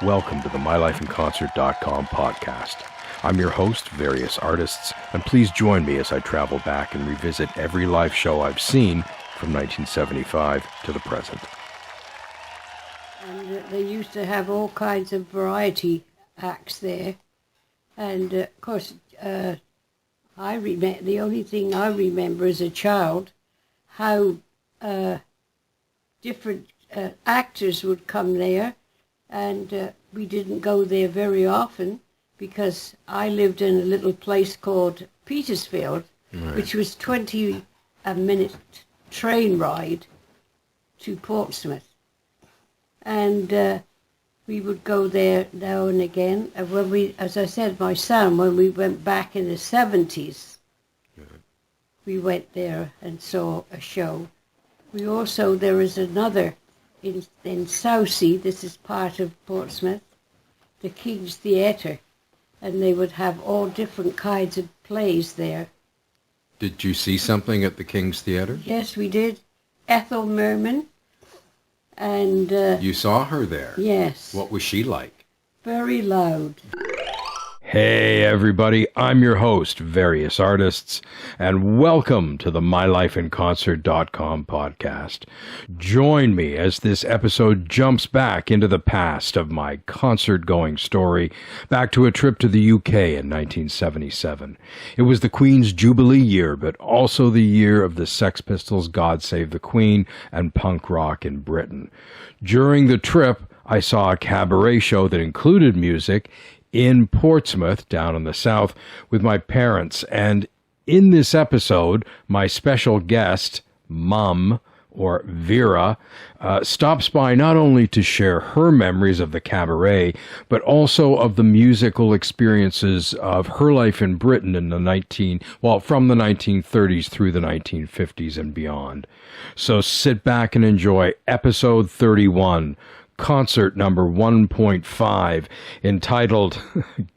Welcome to the MyLifeInConcert.com podcast. I'm your host, Various Artists, and please join me as I travel back and revisit every live show I've seen from 1975 to the present. And they used to have all kinds of variety acts there. And of course, the only thing I remember as a child, how different actors would come there. And we didn't go there very often because I lived in a little place called Petersfield, right, which was 20-minute train ride to Portsmouth. And we would go there now and again. And when we, as I said, my son, when we went back in the 70s, we went there and saw a show. We also, there is another in Southsea, this is part of Portsmouth, the King's Theatre, and they would have all different kinds of plays there. Did you see something at the King's Theatre? Yes, we did. Ethel Merman. And you saw her there? Yes. What was she like? Very loud. Hey everybody, I'm your host, Various Artists, and welcome to the MyLifeInConcert.com podcast. Join me as this episode jumps back into the past of my concert-going story, back to a trip to the UK in 1977. It was the Queen's Jubilee year, but also the year of the Sex Pistols' God Save the Queen and punk rock in Britain. During the trip, I saw a cabaret show that included music in Portsmouth, down in the south, with my parents. And in this episode, my special guest, Mum, or Vera, stops by not only to share her memories of the cabaret, but also of the musical experiences of her life in Britain in from the 1930s through the 1950s and beyond. So sit back and enjoy episode 31, concert number 1.5, entitled,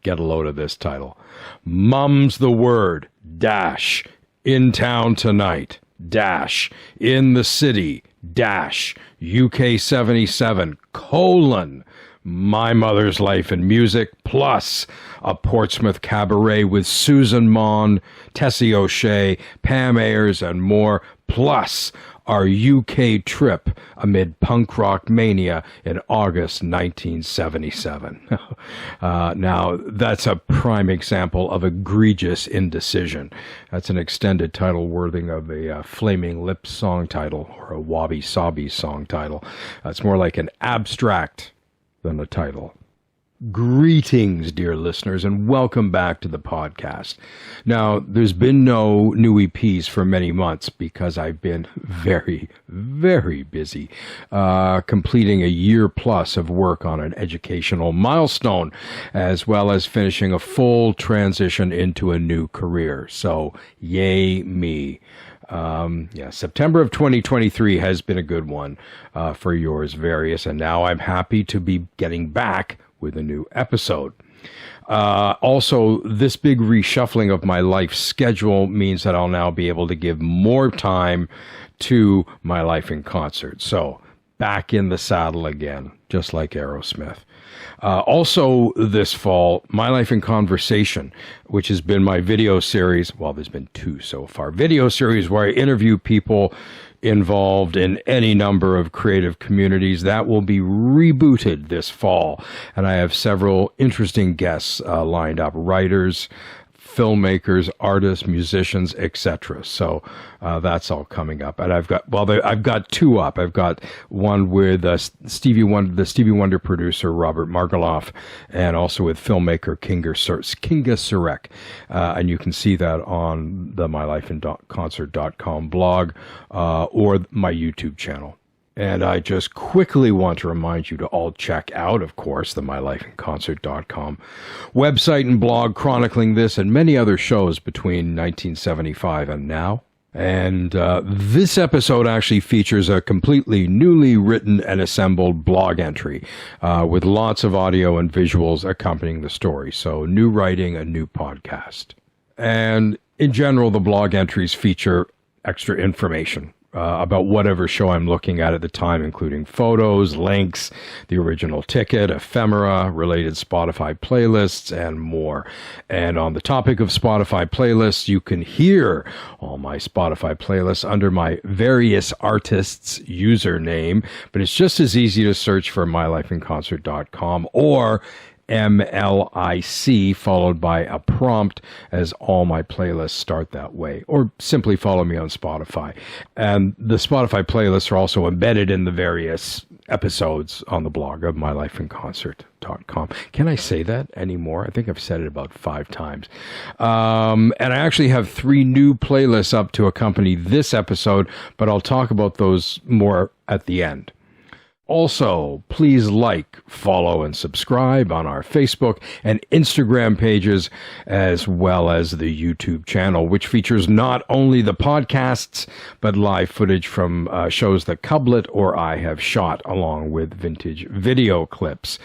get a load of this title, Mum's the Word, dash, in town tonight, dash, in the city, dash, UK 77, colon, my mother's life and music, plus a Portsmouth cabaret with Susan Maughan, Tessie O'Shea, Pam Ayers, and more, plus our UK trip amid punk rock mania in August 1977. Now, that's a prime example of egregious indecision. That's an extended title worthy of a Flaming Lips song title or a Wabi Sabi song title. It's more like an abstract than a title. Greetings, dear listeners, and welcome back to the podcast. Now, there's been no new EPs for many months because I've been very, very busy completing a year plus of work on an educational milestone, as well as finishing a full transition into a new career. So, yay me. September of 2023 has been a good one for yours, Various, and now I'm happy to be getting back with a new episode. Also, this big reshuffling of my life schedule means that I'll now be able to give more time to my life in concert. So, back in the saddle again, just like Aerosmith. Also this fall, My Life in Conversation, which has been my video series, well, there's been two so far, video series where I interview people involved in any number of creative communities. That will be rebooted this fall, and I have several interesting guests lined up, writers, filmmakers, artists, musicians, etc. So that's all coming up. And I've got two up. I've got one with the Stevie Wonder producer Robert Margoloff, and also with filmmaker Kinga Surek. And you can see that on the MyLifeInConcert.com blog or my YouTube channel. And I just quickly want to remind you to all check out, of course, the MyLifeInConcert.com website and blog chronicling this and many other shows between 1975 and now. And this episode actually features a completely newly written and assembled blog entry with lots of audio and visuals accompanying the story. So new writing, a new podcast. And in general, the blog entries feature extra information about whatever show I'm looking at the time, including photos, links, the original ticket, ephemera, related Spotify playlists, and more. And on the topic of Spotify playlists, you can hear all my Spotify playlists under my Various Artists username, but it's just as easy to search for mylifeinconcert.com or MLIC followed by a prompt, as all my playlists start that way, or simply follow me on Spotify. And the Spotify playlists are also embedded in the various episodes on the blog of mylifeinconcert.com. Can I say that anymore? I think I've said it about 5 times. And I actually have 3 new playlists up to accompany this episode, but I'll talk about those more at the end. Also, please like, follow, and subscribe on our Facebook and Instagram pages, as well as the YouTube channel, which features not only the podcasts, but live footage from shows that Cublet or I have shot, along with vintage video clips.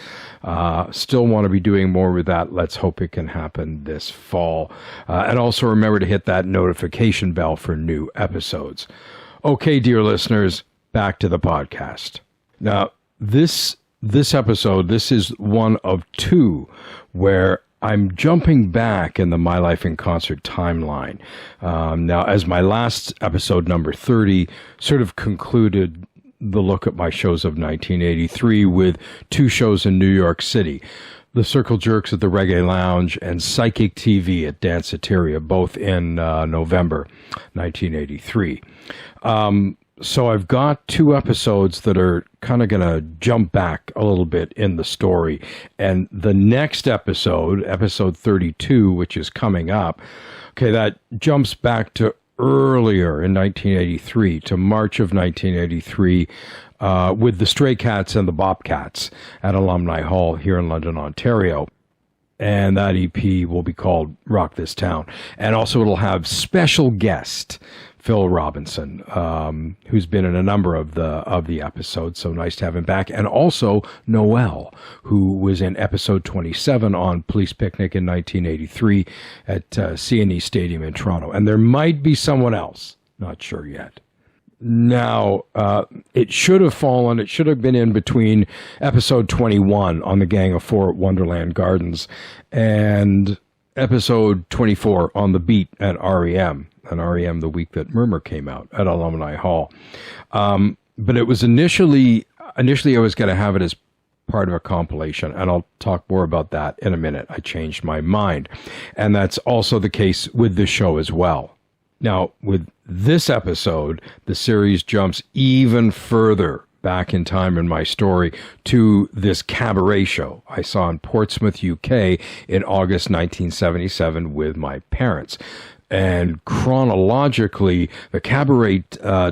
Still want to be doing more with that. Let's hope it can happen this fall. And also remember to hit that notification bell for new episodes. Okay, dear listeners, back to the podcast. Now, this episode, this is one of 2 where I'm jumping back in the My Life in Concert timeline. Now, as my last episode, number 30, sort of concluded the look at my shows of 1983 with 2 shows in New York City. The Circle Jerks at the Reggae Lounge and Psychic TV at Danceteria, both in November 1983. So I've got 2 episodes that are kind of going to jump back a little bit in the story. And the next episode, episode 32, which is coming up, okay, that jumps back to earlier in 1983, to March of 1983, with the Stray Cats and the Bobcats at Alumni Hall here in London, Ontario. And that EP will be called Rock This Town. And also it'll have special guest Phil Robinson, who's been in a number of the episodes, so nice to have him back. And also Noel, who was in episode 27 on Police Picnic in 1983 at C&E Stadium in Toronto. And there might be someone else, not sure yet. Now, it should have been in between episode 21 on the Gang of 4 at Wonderland Gardens and episode 24 on The Beat at REM, and REM the week that Murmur came out at Alumni Hall. But it was initially I was going to have it as part of a compilation, and I'll talk more about that in a minute. I changed my mind, and that's also the case with this show as well. Now, with this episode, the series jumps even further back in time in my story to this Cabaret show I saw in Portsmouth, UK in August 1977 with my parents. And chronologically, the Cabaret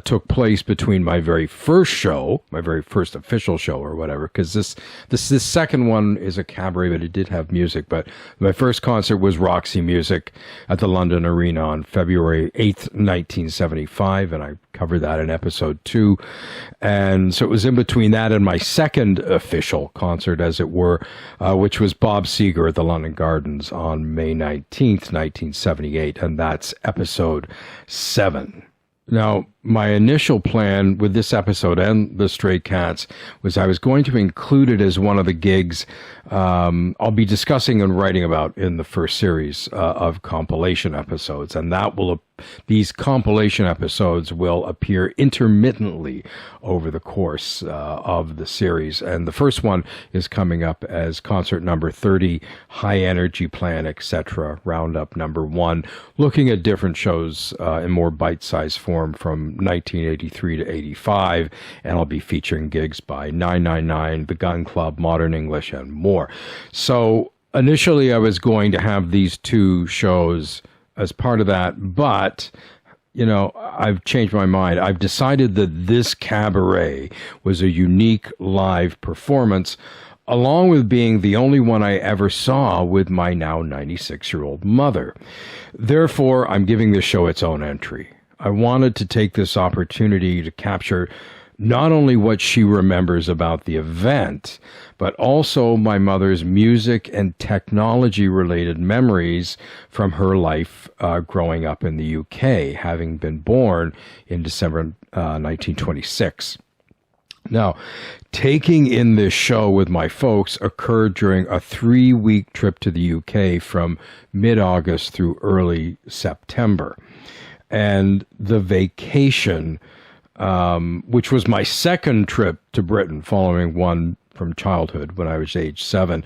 took place between my very first show, my very first official show or whatever, because this second one is a cabaret, but it did have music. But my first concert was Roxy Music at the London Arena on February 8th, 1975, and I covered that in episode 2. And so it was in between that and my second official concert, as it were, which was Bob Seger at the London Gardens on May 19th, 1978, and that's episode 7. Now, my initial plan with this episode and the Stray Cats was I was going to include it as one of the gigs I'll be discussing and writing about in the first series of compilation episodes, and these compilation episodes will appear intermittently over the course of the series. And the first one is coming up as concert number 30, High Energy Plan, etc., Roundup number 1, looking at different shows in more bite-sized form from 1983 to 85, and I'll be featuring gigs by 999, The Gun Club, Modern English, and more. So initially I was going to have these 2 shows as part of that, but I've changed my mind. I've decided that this Cabaret was a unique live performance, along with being the only one I ever saw with my now 96-year-old mother. Therefore, I'm giving this show its own entry. I wanted to take this opportunity to capture not only what she remembers about the event, but also my mother's music and technology-related memories from her life growing up in the UK, having been born in December 1926. Now, taking in this show with my folks occurred during a 3-week trip to the UK from mid-August through early September. And the vacation, which was my second trip to Britain following one from childhood when I was age 7,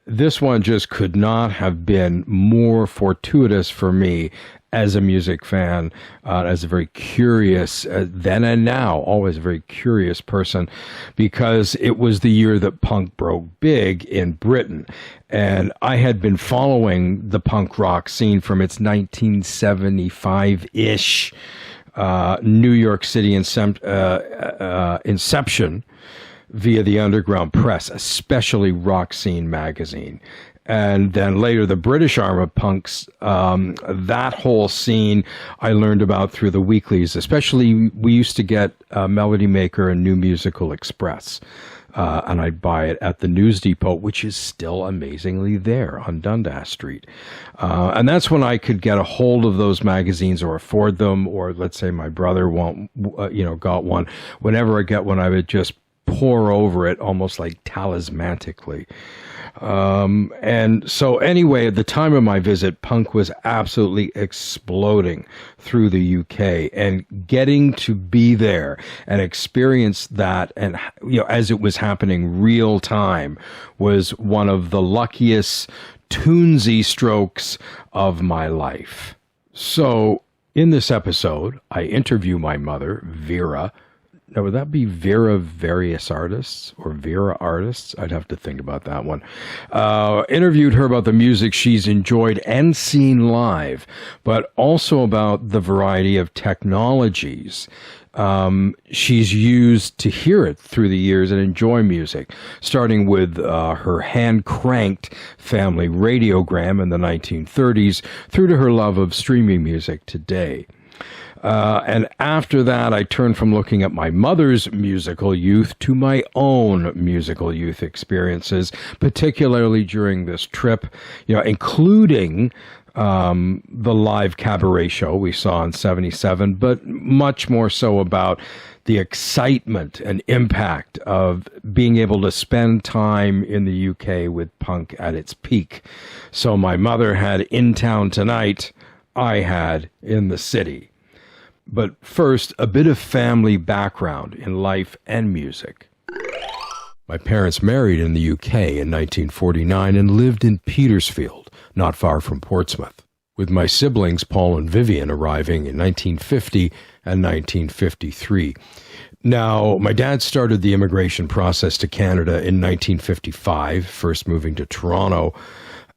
this one just could not have been more fortuitous for me as a music fan, as a very curious, then and now, always a very curious person, because it was the year that punk broke big in Britain. And I had been following the punk rock scene from its 1975-ish New York City inception via the underground press, especially Roxy magazine. And then later, the British arm of punks, that whole scene I learned about through the weeklies. Especially, we used to get Melody Maker and New Musical Express. And I'd buy it at the News Depot, which is still amazingly there on Dundas Street. And that's when I could get a hold of those magazines or afford them, or let's say my brother got one. Whenever I get one, I would just pour over it almost like talismanically. And so anyway, at the time of my visit, punk was absolutely exploding through the UK, and getting to be there and experience that, and as it was happening real time, was one of the luckiest tunesy strokes of my life. So in this episode, I interview my mother, Vera. Now, would that be Vera Various Artists or Vera Artists? I'd have to think about that one. Interviewed her about the music she's enjoyed and seen live, but also about the variety of technologies she's used to hear it through the years and enjoy music, starting with her hand-cranked family radiogram in the 1930s through to her love of streaming music today. And after that, I turned from looking at my mother's musical youth to my own musical youth experiences, particularly during this trip, including the live Cabaret show we saw in 77, but much more so about the excitement and impact of being able to spend time in the UK with punk at its peak. So my mother had In Town Tonight, I had In the City. But first, a bit of family background in life and music. My parents married in the UK in 1949 and lived in Petersfield, not far from Portsmouth, with my siblings Paul and Vivian arriving in 1950 and 1953. Now, my dad started the immigration process to Canada in 1955, first moving to Toronto.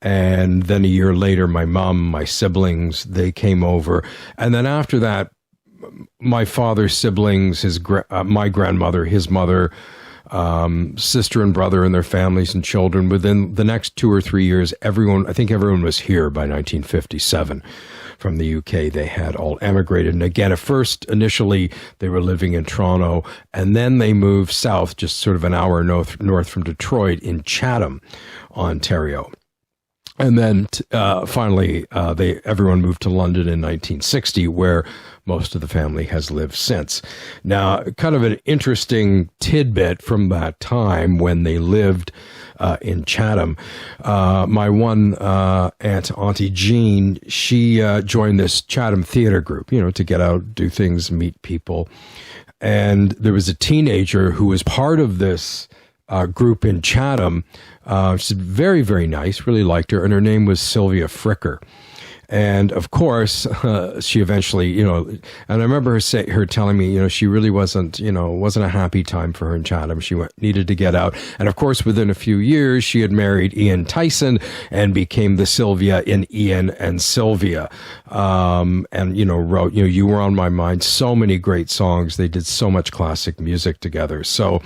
And then a year later, my mom, my siblings, they came over. And then after that, my father's siblings, my grandmother, his mother, sister and brother and their families and children. Within the next 2 or 3 years, I think everyone was here by 1957 from the UK. They had all emigrated. And again, initially, they were living in Toronto, and then they moved south, just sort of an hour north from Detroit, in Chatham, Ontario. And then finally, everyone moved to London in 1960, where most of the family has lived since. Now, kind of an interesting tidbit from that time when they lived in Chatham. My one aunt, Auntie Jean, she joined this Chatham theater group, to get out, do things, meet people. And there was a teenager who was part of this group in Chatham. She's very, very nice, really liked her, and her name was Sylvia Fricker. And of course, she eventually, and I remember her telling me, she really wasn't a happy time for her in Chatham. She needed to get out. And of course, within a few years, she had married Ian Tyson and became the Sylvia in Ian and Sylvia. And, wrote, You Were on My Mind, so many great songs. They did so much classic music together. So,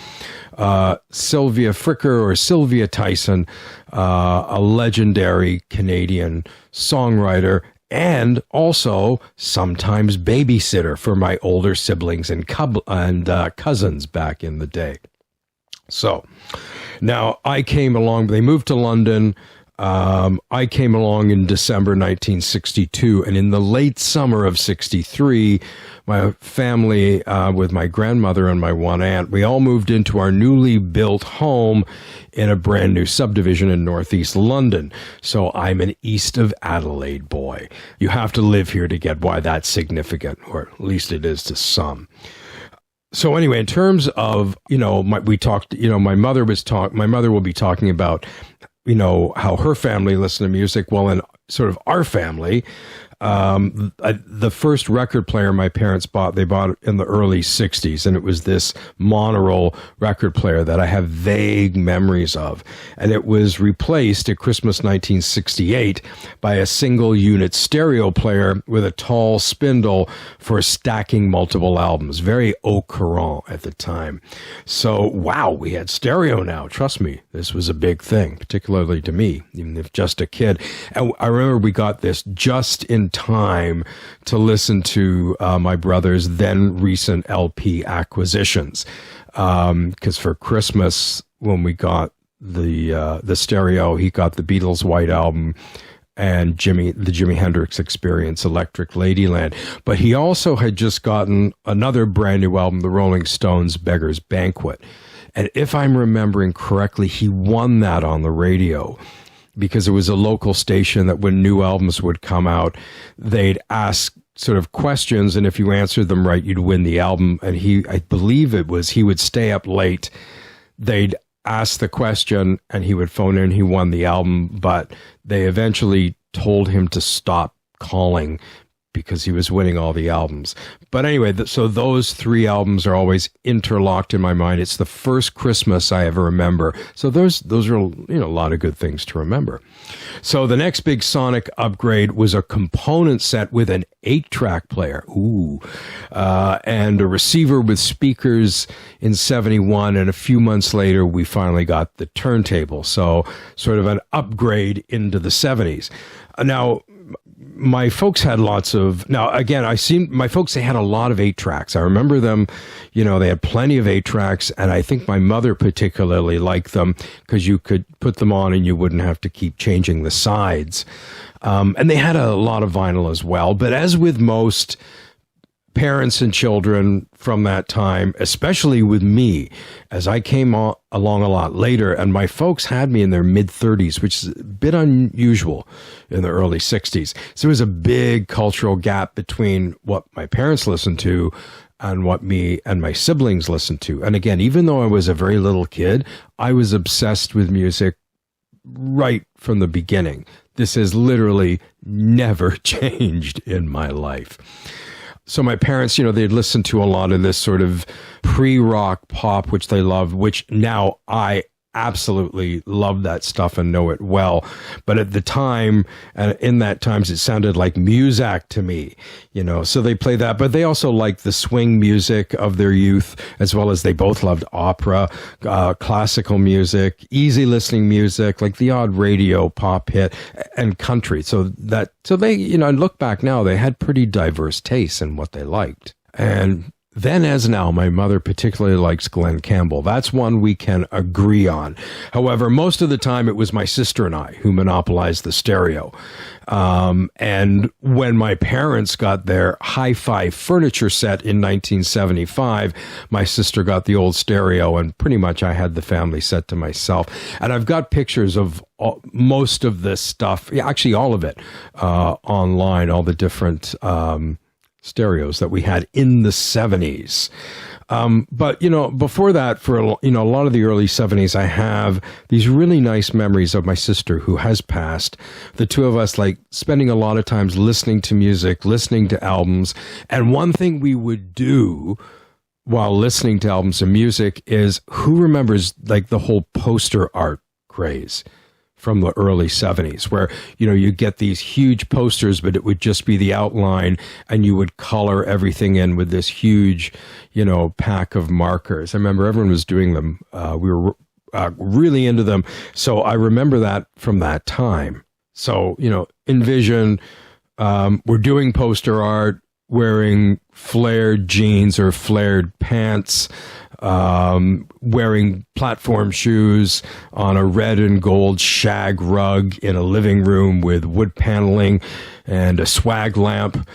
Sylvia Fricker, or Sylvia Tyson, a legendary Canadian songwriter and also sometimes babysitter for my older siblings and cousins back in the day. So now I came along, they moved to London. I came along in December 1962, and in the late summer of 63, my family, with my grandmother and my one aunt, we all moved into our newly built home in a brand new subdivision in northeast London. So I'm an east of Adelaide boy. You have to live here to get why that's significant, or at least it is to some. So anyway, in terms of, my mother will be talking about, how her family listened to music. Well, in sort of our family, the first record player my parents bought, they bought it in the early 60s, and it was this monorail record player that I have vague memories of. And it was replaced at Christmas 1968 by a single unit stereo player with a tall spindle for stacking multiple albums. Very au courant at the time. So, wow, we had stereo now. Trust me, this was a big thing, particularly to me, even if just a kid. And I remember we got this just in time to listen to my brother's then recent LP acquisitions. Because for Christmas, when we got the stereo, he got the Beatles' White Album and the Jimi Hendrix Experience, Electric Ladyland. But he also had just gotten another brand new album, the Rolling Stones' Beggar's Banquet. And if I'm remembering correctly, he won that on the radio, because it was a local station that when new albums would come out, they'd ask sort of questions, and if you answered them right, you'd win the album. And I believe he would stay up late. They'd ask the question, and he would phone in. He won the album, but they eventually told him to stop calling because he was winning all the albums. But anyway, so those three albums are always interlocked in my mind. It's the first Christmas I ever remember. So those are, a lot of good things to remember. So the next big sonic upgrade was a component set with an 8-track player. And a receiver with speakers in 71. And a few months later, we finally got the turntable. So sort of an upgrade into the 70s. Now, my folks had my folks, they had a lot of 8-tracks. I remember them, they had plenty of 8-tracks, and I think my mother particularly liked them because you could put them on and you wouldn't have to keep changing the sides. And they had a lot of vinyl as well. But as with most parents and children from that time, especially with me, as I came along a lot later, and my folks had me in their mid-30s, which is a bit unusual in the early 60s. So there was a big cultural gap between what my parents listened to and what me and my siblings listened to. And again, even though I was a very little kid, I was obsessed with music right from the beginning. This has literally never changed in my life. So my parents, they'd listen to a lot of this sort of pre-rock pop, which they loved, which now I absolutely love that stuff and know it well. But at the time, and in that times, it sounded like Muzak to me, so they play that. But they also liked the swing music of their youth, as well as they both loved opera, classical music, easy listening music, like the odd radio pop hit, and country. So they, I look back now, they had pretty diverse tastes in what they liked. And then as now, my mother particularly likes Glenn Campbell. That's one we can agree on. However, most of the time it was my sister and I who monopolized the stereo. And when my parents got their hi-fi furniture set in 1975, my sister got the old stereo, and pretty much I had the family set to myself. And I've got pictures of most of this stuff, actually all of it, online, all the different stereos that we had in the 70s. But, before that, for a lot of the early 70s, I have these really nice memories of my sister who has passed. The two of us, like, spending a lot of times listening to music, listening to albums. And one thing we would do while listening to albums and music is, who remembers, like, the whole poster art craze from the early 70s, where, you get these huge posters, but it would just be the outline, and you would color everything in with this huge, pack of markers. I remember everyone was doing them. We were really into them. So I remember that from that time. So, envision were doing poster art, wearing flared jeans or flared pants, wearing platform shoes on a red and gold shag rug in a living room with wood paneling and a swag lamp.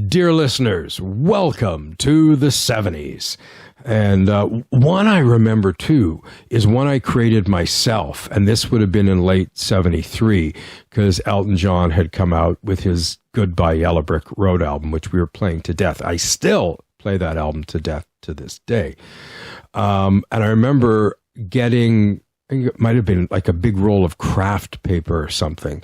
Dear listeners, welcome to the 70s. And one I remember, too, is one I created myself. And this would have been in late 73, because Elton John had come out with his Goodbye Yellow Brick Road album, which we were playing to death. I still play that album to death to this day. And I remember getting, I think it might have been like a big roll of craft paper or something,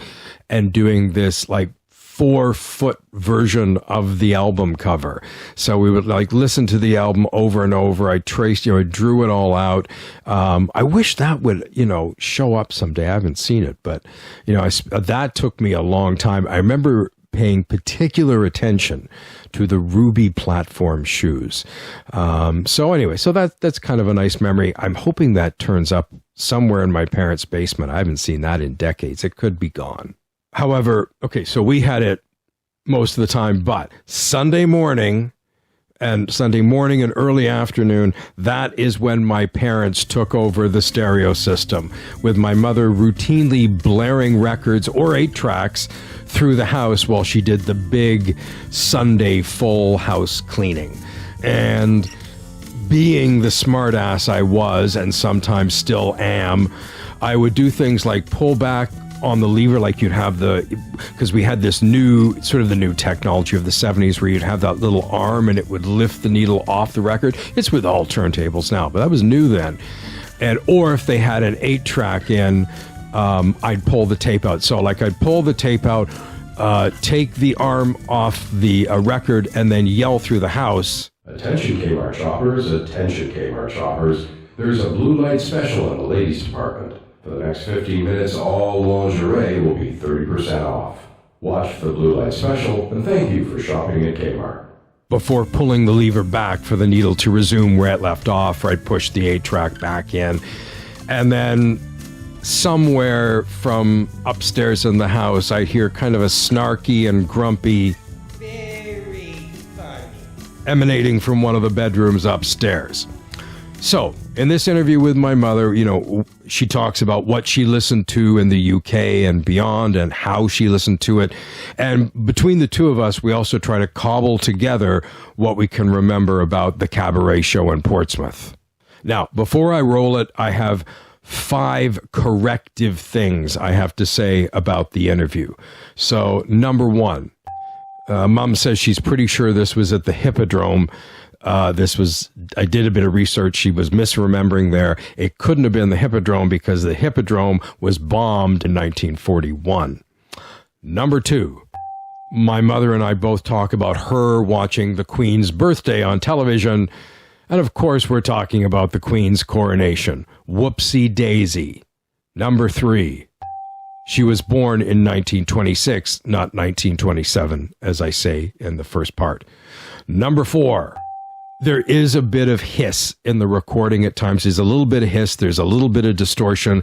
and doing this like 4-foot version of the album cover. So we would like listen to the album over and over. I traced, I drew it all out. I wish that would, show up someday. I haven't seen it, but that took me a long time. I remember paying particular attention to the ruby platform shoes. So that's kind of a nice memory. I'm hoping that turns up somewhere in my parents' basement. I haven't seen that in decades. It could be gone. However, okay, so we had it most of the time, but Sunday morning and early afternoon, that is when my parents took over the stereo system, with my mother routinely blaring records or 8-tracks through the house while she did the big Sunday full house cleaning. And being the smartass I was, and sometimes still am, I would do things like pull back on the lever, like you'd have because we had this new technology of the 70s where you'd have that little arm and it would lift the needle off the record. It's with all turntables now, but that was new then. Or if they had an 8-track in, I'd pull the tape out. So like I'd pull the tape out, take the arm off the record, and then yell through the house, Attention Kmart shoppers, attention Kmart shoppers. There's a blue light special in the ladies department. For the next 15 minutes, all lingerie will be 30% off. Watch the blue light special, and thank you for shopping at Kmart. Before pulling the lever back for the needle to resume where it left off, I'd push the 8-track back in. And then somewhere from upstairs in the house, I'd hear kind of a snarky and grumpy, very funny, emanating from one of the bedrooms upstairs. So, in this interview with my mother, she talks about what she listened to in the UK and beyond and how she listened to it. And between the two of us, we also try to cobble together what we can remember about the Cabaret show in Portsmouth. Now, before I roll it, I have 5 corrective things I have to say about the interview. So, number 1, Mom says she's pretty sure this was at the Hippodrome. I did a bit of research. She was misremembering there. It couldn't have been the Hippodrome because the Hippodrome was bombed in 1941. Number 2, my mother and I both talk about her watching the Queen's birthday on television. And of course, we're talking about the Queen's coronation. Whoopsie daisy. Number 3, she was born in 1926, not 1927, as I say in the first part. Number 4, there is a bit of hiss in the recording at times. There's a little bit of hiss. There's a little bit of distortion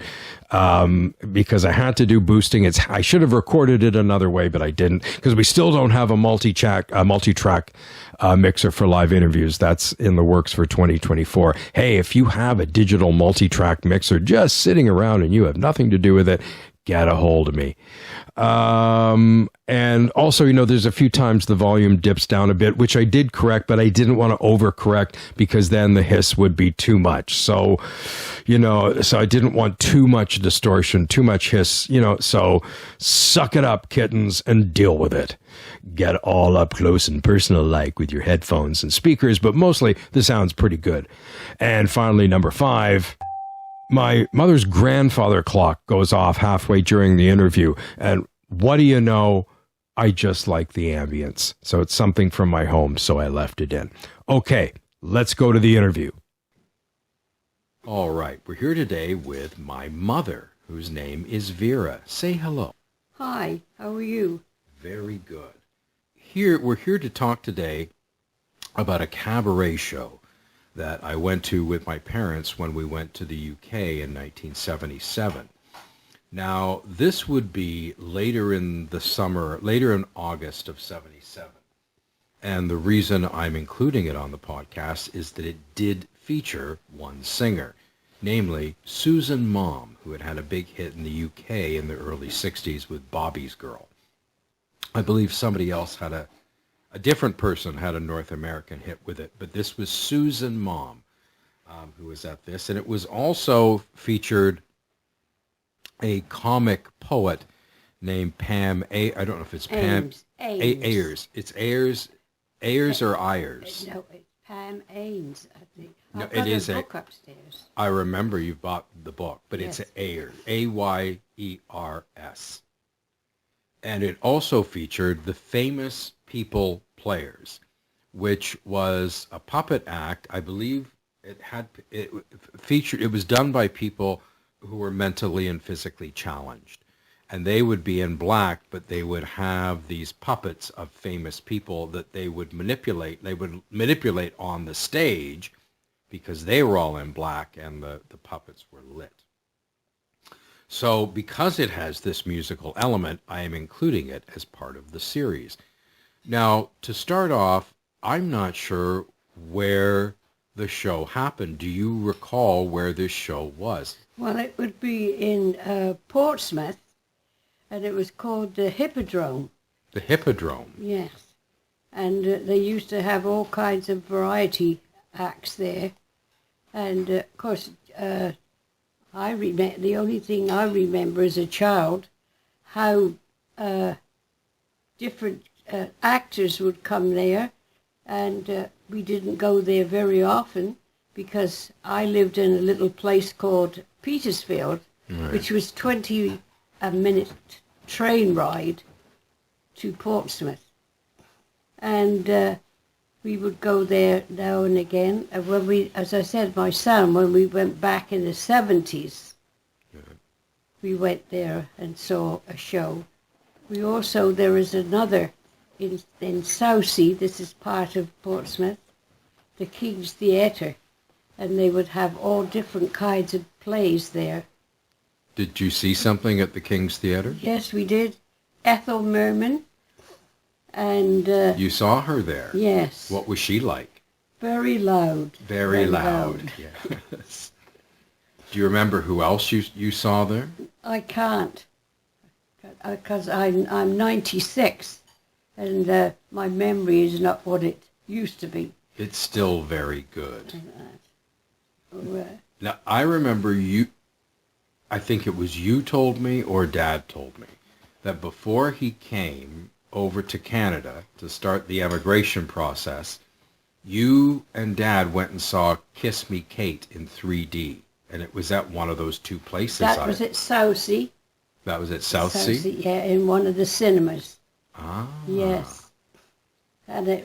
because I had to do boosting. I should have recorded it another way, but I didn't, because we still don't have a multi-track mixer for live interviews. That's in the works for 2024. Hey, if you have a digital multi-track mixer just sitting around and you have nothing to do with it, get a hold of me. And also, there's a few times the volume dips down a bit, which I did correct, but I didn't want to overcorrect because then the hiss would be too much. So, so I didn't want too much distortion, too much hiss, so suck it up, kittens, and deal with it. Get all up close and personal like with your headphones and speakers, but mostly the sound's pretty good. And finally, number 5, my mother's grandfather clock goes off halfway during the interview, and what do you know? I just like the ambience. So it's something from my home, so I left it in. Okay, let's go to the interview. All right, we're here today with my mother, whose name is Vera. Say hello. Hi, how are you? Very good. We're here to talk today about a cabaret show that I went to with my parents when we went to the UK in 1977. Now, this would be later in the summer, later in August of 77. And the reason I'm including it on the podcast is that it did feature one singer, namely Susan Maughan, who had had a big hit in the UK in the early 60s with Bobby's Girl. I believe somebody else had a different person had a North American hit with it, but this was Susan Maughan who was at this. And it was also featured a comic poet named Pam I don't know if it's Pam Ayers. It's Ayers or Ayers. No, it's Pam Ayers, I think. No, I've got it is a book upstairs. I remember you bought the book, but Yes. it's Ayers, Ayers. And it also featured the Famous People Players, which was a puppet act. I believe it was done by people who were mentally and physically challenged. And they would be in black, but they would have these puppets of famous people that they would manipulate. They would manipulate on the stage because they were all in black and the puppets were lit. So because it has this musical element, I am including it as part of the series. Now, to start off, I'm not sure where the show happened. Do you recall where this show was? Well, it would be in Portsmouth, and it was called the Hippodrome. The Hippodrome? Yes. And they used to have all kinds of variety acts there. And, of course, the only thing I remember as a child, how different actors would come there, and we didn't go there very often because I lived in a little place called Petersfield, Right. which was 20-minute train ride to Portsmouth. And we would go there now and again. And when we, as I said, my son, when we went back in the 70s, we went there and saw a show. We also, there is another in Southsea, this is part of Portsmouth, the King's Theatre, and they would have all different kinds of plays there. Did you see something at the King's Theatre? Yes, we did. Ethel Merman, and You saw her there? yes, What was she like? very loud. Very loud. Yes. Do you remember who else you saw there? I can't, because I'm 96, and my memory is not what it used to be. It's still very good. Oh, Now, I remember I think it was you told me or Dad told me that before he came over to Canada to start the emigration process, you and Dad went and saw Kiss Me Kate in 3D. And it was at one of those two places. that was at Southsea. That was at Southsea? Yeah, in one of the cinemas. Ah. Yes. And it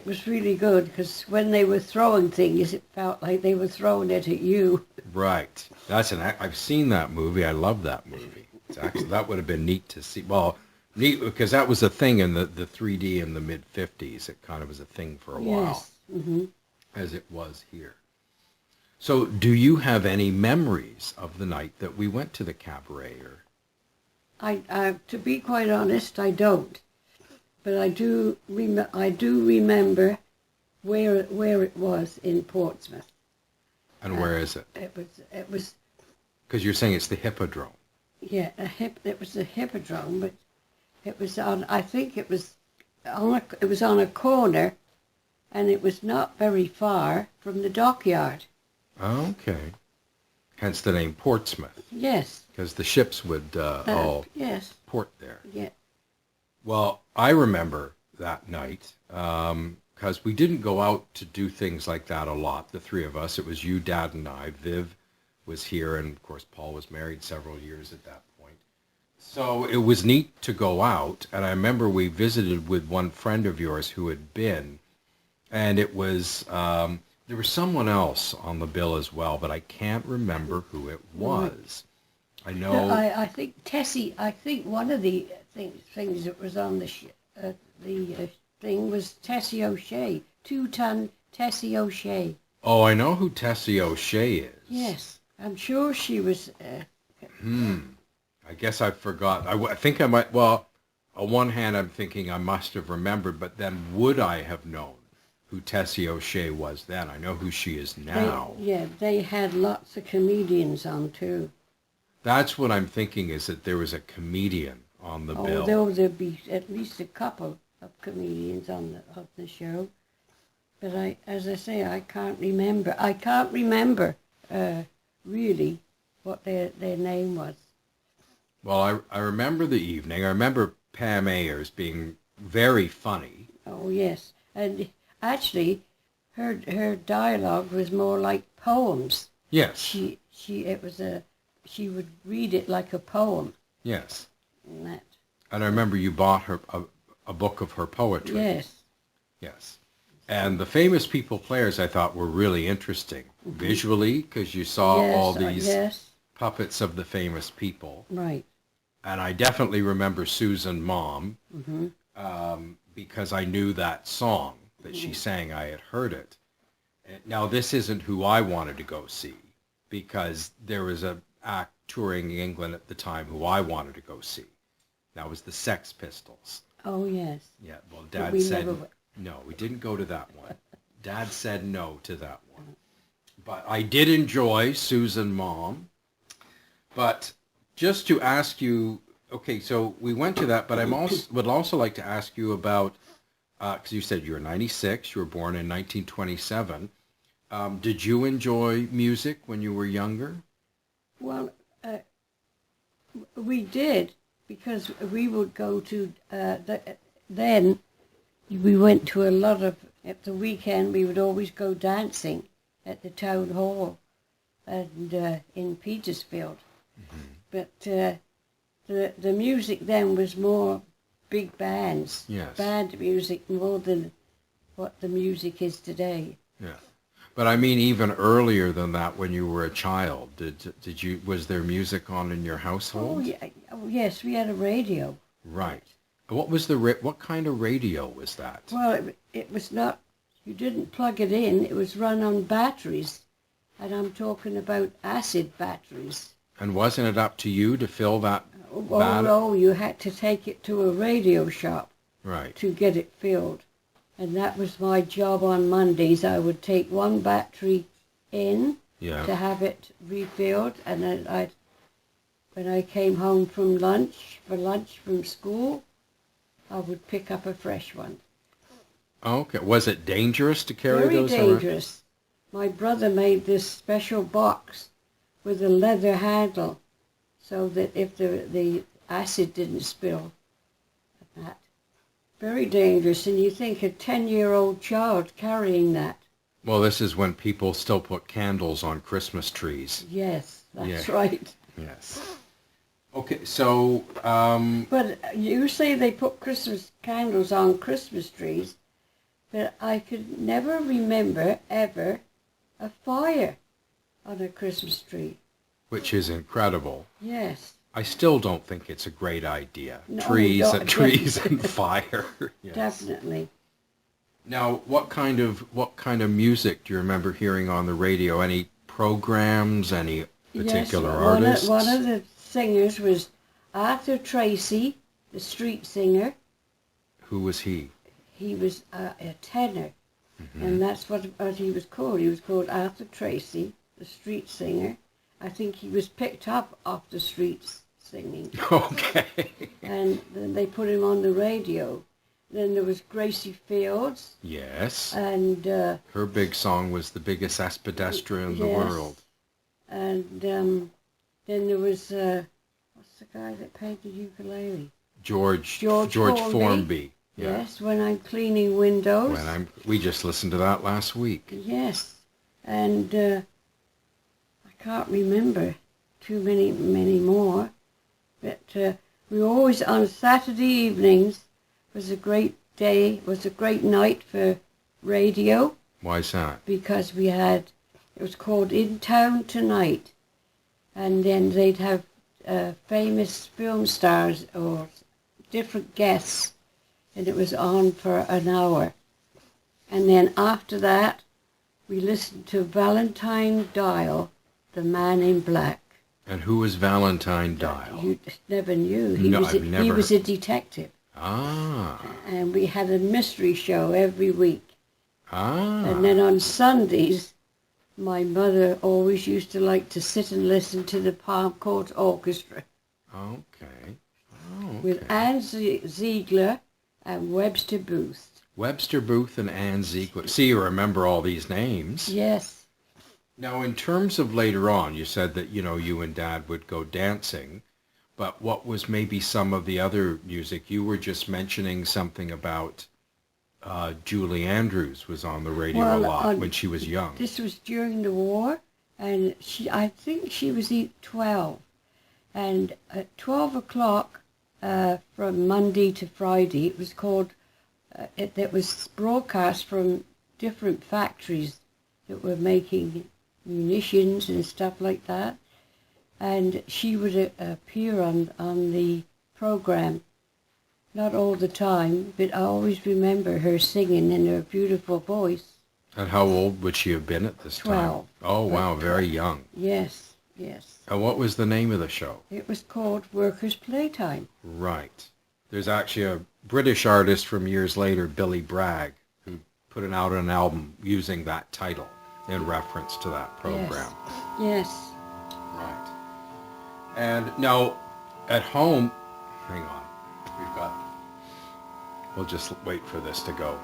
was really good because when they were throwing things, it felt like they were throwing it at you. Right. I've seen that movie. I love that movie. That would have been neat to see. Well, neat because that was a thing in the 3D in the mid-50s. It kind of was a thing for a while, Yes. Mm-hmm. as it was here. So do you have any memories of the night that we went to the Cabaret? Or I to be quite honest, I don't. But I do remember where it was in Portsmouth. And where is it? It was Because you're saying it's the Hippodrome. yeah, it was the Hippodrome, but it was on, I think it was on a corner, and it was not very far from the dockyard. Okay. Hence the name Portsmouth, Yes. because the ships would all Yes. port there. Yeah. Well, I remember that night because we didn't go out to do things like that a lot, the three of us. It was you, Dad, and I. Viv was here, and, of course, Paul was married several years at that point. So it was neat to go out, and I remember we visited with one friend of yours who had been, and it was, there was someone else on the bill as well, but I can't remember who it was. I know... No, I think Tessie, I think one of the things that was on the thing was Tessie O'Shea, 2-ton Tessie O'Shea. Oh, I know who Tessie O'Shea is. Yes, I'm sure she was... I guess I forgot. I think I might, well, on one hand, I'm thinking I must have remembered, but then would I have known who Tessie O'Shea was then? I know who she is now. They had lots of comedians on too. That's what I'm thinking, is that there was a comedian on the bill. There'd be at least a couple of comedians on the show. But as I say, I can't remember. I can't remember really what their name was. Well, I remember the evening. I remember Pam Ayers being very funny. Oh, yes. And actually, her dialogue was more like poems. Yes. She would read it like a poem. Yes. And that. And I remember you bought her a book of her poetry. Yes. Yes. And the famous people players, I thought, were really interesting visually, because you saw all these puppets of the famous people. Right. And I definitely remember Susan Maughan, because I knew that song that she sang. I had heard it. Now, this isn't who I wanted to go see, because there was an act touring in England at the time who I wanted to go see. That was the Sex Pistols. Oh, yes. Yeah, well, Dad said, no, we didn't go to that one. Dad said no to that one. But I did enjoy Susan Maughan. But just to ask you, okay, so we went to that, but would also like to ask you about, because you said you were 96, you were born in 1927. Did you enjoy music when you were younger? Well, we did, because we would go to, then we went to a lot of, at the weekend we would always go dancing at the town hall and in Petersfield. But the music then was more big bands, band music, more than what the music is today. Yeah. But I mean, even earlier than that, when you were a child, was there music on in your household? Oh, yeah. Oh, yes, we had a radio. Right. What kind of radio was that? Well, it was not, you didn't plug it in, it was run on batteries. And I'm talking about acid batteries. And wasn't it up to you to fill that battery? No, you had to take it to a radio shop to get it filled. And that was my job on Mondays. I would take one battery in to have it refilled, and then when I came home from lunch from school, I would pick up a fresh one. Okay. Was it dangerous to carry those around? Very dangerous. My brother made this special box with a leather handle so that if the acid didn't spill. That. Very dangerous, and you think a 10-year-old child carrying that. Well, this is when people still put candles on Christmas trees. Yes, that's right. Yes. Okay, so... But you say they put Christmas candles on Christmas trees, but I could never remember ever a fire on a Christmas tree. Which is incredible. Yes. I still don't think it's a great idea. No, trees and fire. Yes. Definitely. Now, what kind of music do you remember hearing on the radio? Any programs? Any particular artists? One of the singers was Arthur Tracy, the street singer. Who was he? He was a tenor, and that's what he was called. He was called Arthur Tracy, the street singer. I think he was picked up off the streets singing. Okay. And then they put him on the radio. Then there was Gracie Fields. Yes. And her big song was The Biggest Aspidestra in the World. And then there was, what's the guy that played the ukulele? George Formby. Yes, When I'm Cleaning Windows. We just listened to that last week. Yes. And I can't remember too many more. But we always, on Saturday evenings, was a great night for radio. Why is that? Because it was called In Town Tonight. And then they'd have famous film stars or different guests. And it was on for an hour. And then after that, we listened to Valentine Dial, The Man in Black. And who was Valentine Dial? You never knew. I've never. He was a detective. Ah. And we had a mystery show every week. Ah. And then on Sundays, my mother always used to like to sit and listen to the Palm Court Orchestra. Okay. Oh, okay. With Anne Ziegler and Webster Booth. Webster Booth and Anne Ziegler. See, you remember all these names. Yes. Now, in terms of later on, you said that, you and Dad would go dancing, but what was maybe some of the other music? You were just mentioning something about Julie Andrews was on the radio a lot when she was young. This was during the war, and I think she was 12. And at 12 o'clock from Monday to Friday, it was called, it was broadcast from different factories that were making munitions and stuff like that. And she would appear on the program, not all the time, but I always remember her singing in her beautiful voice. And how old would she have been at this 12. time? Oh, wow, very young. Yes, yes. And what was the name of the show? It was called Workers' Playtime. Right. There's actually a British artist from years later, Billy Bragg, who put out an album using that title in reference to that program. Yes. Right. And now, at home, hang on, we'll just wait for this to go.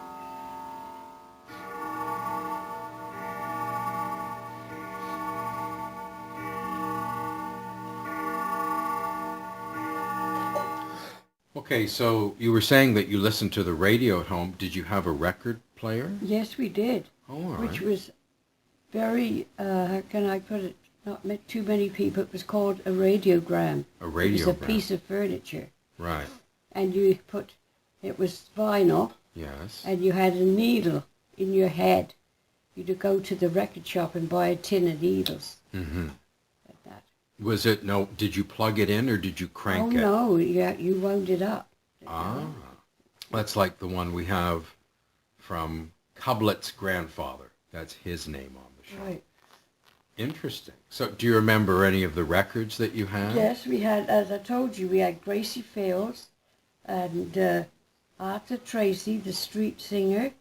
Okay, so you were saying that you listened to the radio at home. Did you have a record player? Yes, we did. Oh, all right. Which was very, how can I put it, not too many people. It was called a radiogram. A radiogram. It was a piece of furniture. Right. And it was vinyl. Yes. And you had a needle in your head. You'd go to the record shop and buy a tin of needles. Mm-hmm. Like that. Was it, did you plug it in or did you crank it? Oh, no, you wound it up. Ah. That's like the one we have from Cublett's grandfather. That's his name on the show. Right. Interesting. So do you remember any of the records that you had? Yes, we had, as I told you, we had Gracie Fields and Arthur Tracy, the street singer,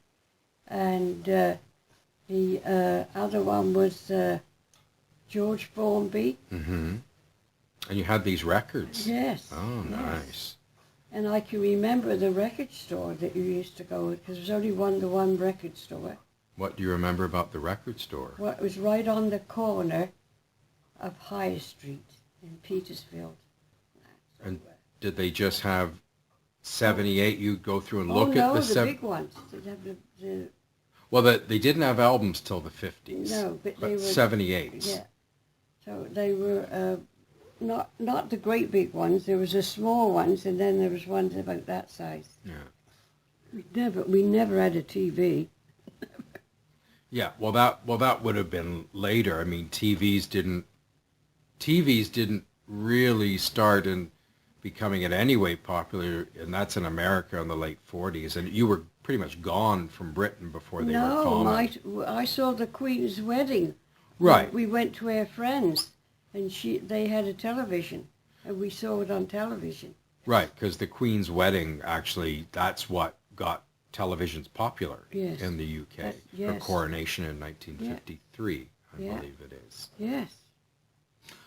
and the other one was George Formby. Mm-hmm. And you had these records? Yes. Oh, yes. nice. And I can remember the record store that you used to go to, because there was only one record store. What do you remember about the record store? Well, it was right on the corner of High Street in Petersfield. And did they just have 78? You'd go through and look at the big ones. They'd have the Well, they didn't have albums till the 50s. No, but they were 78s. Yeah. So they were not the great big ones. There was the small ones, and then there was ones about that size. Yeah. We never had a TV. Yeah, well that would have been later. I mean, TVs didn't really start in becoming in any way popular, and that's in America in the late 40s. And you were pretty much gone from Britain before they were common. No, I saw the Queen's wedding. Right. We went to her friends, and they had a television, and we saw it on television. Right, because the Queen's wedding, actually, that's what got televisions popular in the UK. Yes. Her coronation in 1953, I believe it is. Yes.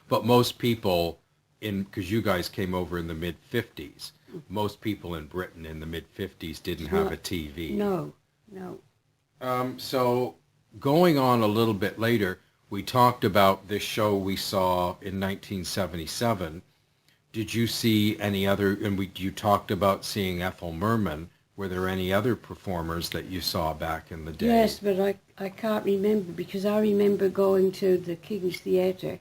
But most people, because you guys came over in the mid-50s, most people in Britain in the mid-50s didn't have a TV. No. So going on a little bit later, we talked about this show we saw in 1977. Did you see any other, and you talked about seeing Ethel Merman. Were there any other performers that you saw back in the day? Yes, but I can't remember, because I remember going to the King's Theatre,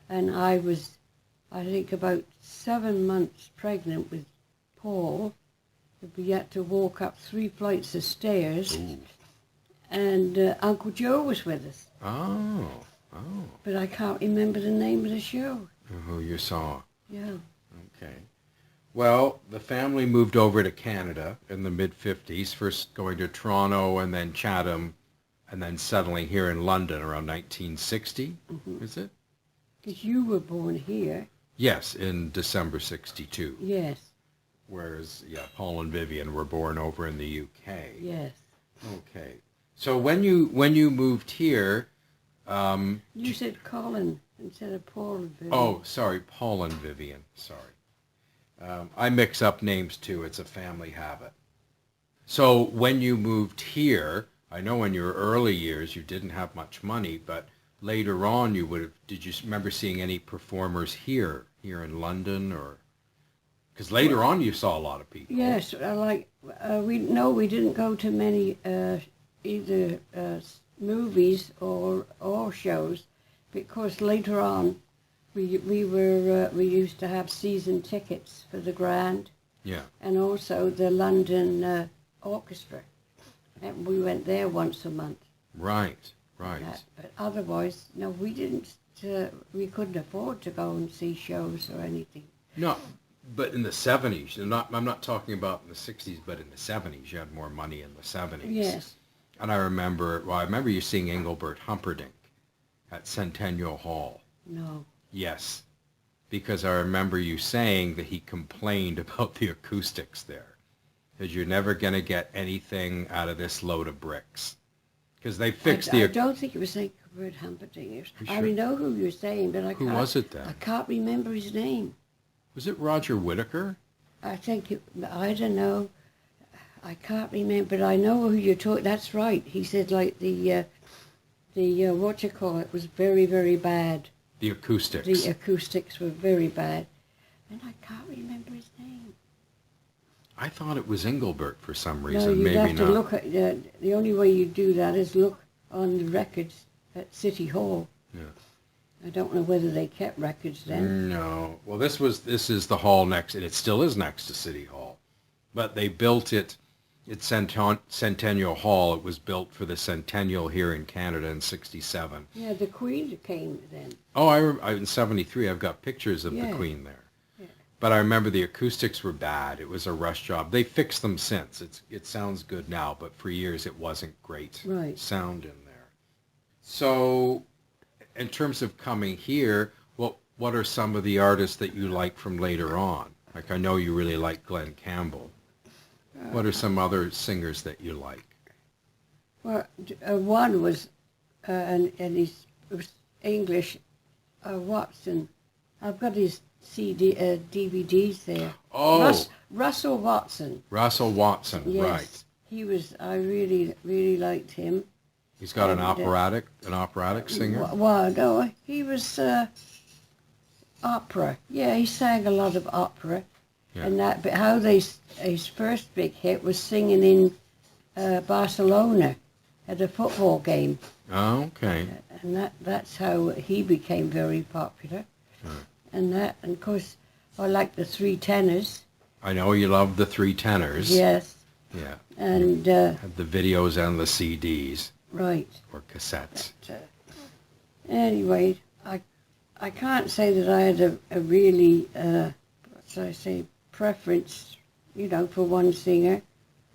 and I was, I think, about 7 months pregnant with Paul. We had to walk up 3 flights of stairs. Ooh. And Uncle Joe was with us. Oh. But I can't remember the name of the show. Who you saw. Yeah. Okay. Well, the family moved over to Canada in the mid-50s, first going to Toronto and then Chatham, and then settling here in London around 1960, is it? Because you were born here. Yes, in December 62. Yes. Whereas, Paul and Vivian were born over in the UK. Yes. Okay. So when you moved here... you said Colin instead of Paul and Vivian. Oh, sorry, Paul and Vivian. Sorry. I mix up names too. It's a family habit. So when you moved here, I know in your early years you didn't have much money, but later on did you remember seeing any performers here in London, or... Because later on you saw a lot of people. Yes, we didn't go to many either movies or shows, because later on we used to have season tickets for the Grand. Yeah. And also the London Orchestra, and we went there once a month. Right. But otherwise, no, we didn't. We couldn't afford to go and see shows or anything. No. But in the 70s, I'm not talking about in the 60s, but in the 70s, you had more money in the 70s. Yes. And I remember you seeing Engelbert Humperdinck at Centennial Hall. No. Yes. Because I remember you saying that he complained about the acoustics there. Because you're never going to get anything out of this load of bricks. Because they fixed I don't think it was Engelbert Humperdinck. Sure? I know who you're saying, but Who was it then? I can't remember his name. Was it Roger Whittaker? I don't know. I can't remember, but I know who you're talking. That's right. He said like the was very, very bad. The acoustics. The acoustics were very bad. And I can't remember his name. I thought it was Engelbert for some No, reason. you'd Maybe have to not. look at, the only way you do that is look on the records at City Hall. Yeah. I don't know whether they kept records then. No. Well, this is the hall next, and it still is next to City Hall. But they built it at Centennial Hall. It was built for the centennial here in Canada in 67. Yeah, the Queen came then. Oh, in 73, I've got pictures of the Queen there. Yeah. But I remember the acoustics were bad. It was a rush job. They fixed them since. It sounds good now, but for years it wasn't great sound in there. So... in terms of coming here, what are some of the artists that you like from later on? Like, I know you really like Glenn Campbell. What are some other singers that you like? Well, one was, and he was English, Watson. I've got his DVDs there. Oh! Russell Watson. Russell Watson, yes. Right. He was, I really, really liked him. He's got an operatic singer? Well, no, he was opera. Yeah, he sang a lot of opera. Yeah. And that, but his first big hit was singing in Barcelona at a football game. Oh, okay. And that's how he became very popular. And of course, I like the Three Tenors. I know you love the Three Tenors. Yes. Yeah. And had the videos and the CDs. Right. Or cassettes. But, anyway, I can't say that I had a really, preference, for one singer.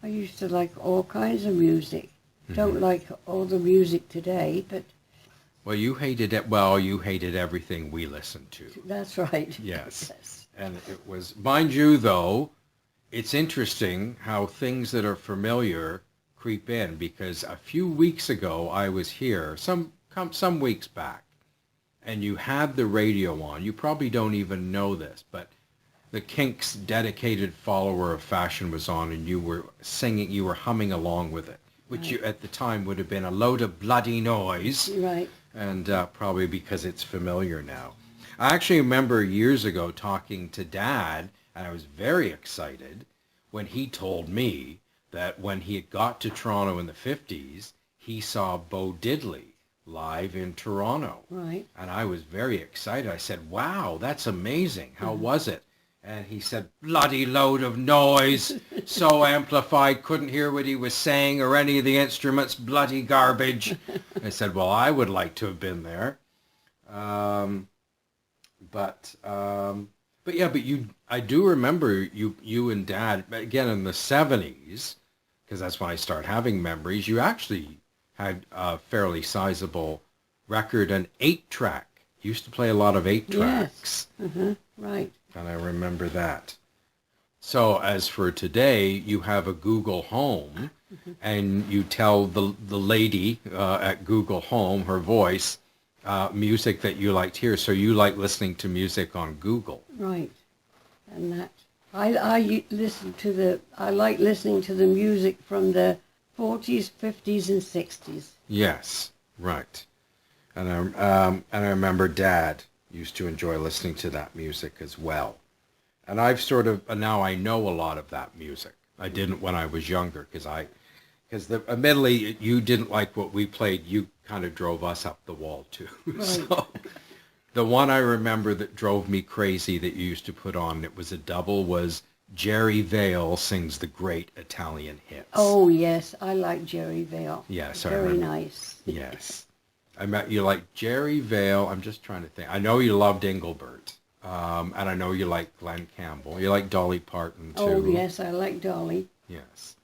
I used to like all kinds of music. Mm-hmm. Don't like all the music today, but... Well, you hated everything we listened to. That's right. Yes. Yes. And it was, mind you, though, it's interesting how things that are familiar creep in, because a few weeks ago I was here, some weeks back, and you had the radio on. You probably don't even know this, but the Kinks' Dedicated Follower of Fashion was on, and you were singing, you were humming along with it, which right. You at the time would have been a load of bloody noise. Right. And probably because it's familiar now. I actually remember years ago talking to Dad, and I was very excited when he told me that when he had got to Toronto in the 50s, he saw Bo Diddley live in Toronto. Right. And I was very excited. I said, wow, that's amazing. How was it? And he said, bloody load of noise, so amplified, couldn't hear what he was saying or any of the instruments, bloody garbage. I said, well, I would like to have been there. But I do remember you and Dad, again in the 70s, because that's when I started having memories, you actually had a fairly sizable record, an 8-track used to play a lot of 8-tracks. Yes. Right. And I remember that. So as for today, you have a Google Home, and you tell the lady at Google Home, her voice, music that you like to hear. So you like listening to music on Google. Right. And that I like listening to the music from the 40s, 50s, and 60s. Yes, right. And I remember Dad used to enjoy listening to that music as well. And I've sort of, now I know a lot of that music. I didn't when I was younger, because admittedly, you didn't like what we played. You kind of drove us up the wall too. Right. So the one I remember that drove me crazy that you used to put on, it was a double, was Jerry Vale Sings the Great Italian Hits. Oh, yes, I like Jerry Vale. Yes, Very nice. Yes. I met you like Jerry Vale. I'm just trying to think. I know you loved Engelbert. And I know you like Glenn Campbell. You like Dolly Parton, too. Oh, yes, I like Dolly. Yes.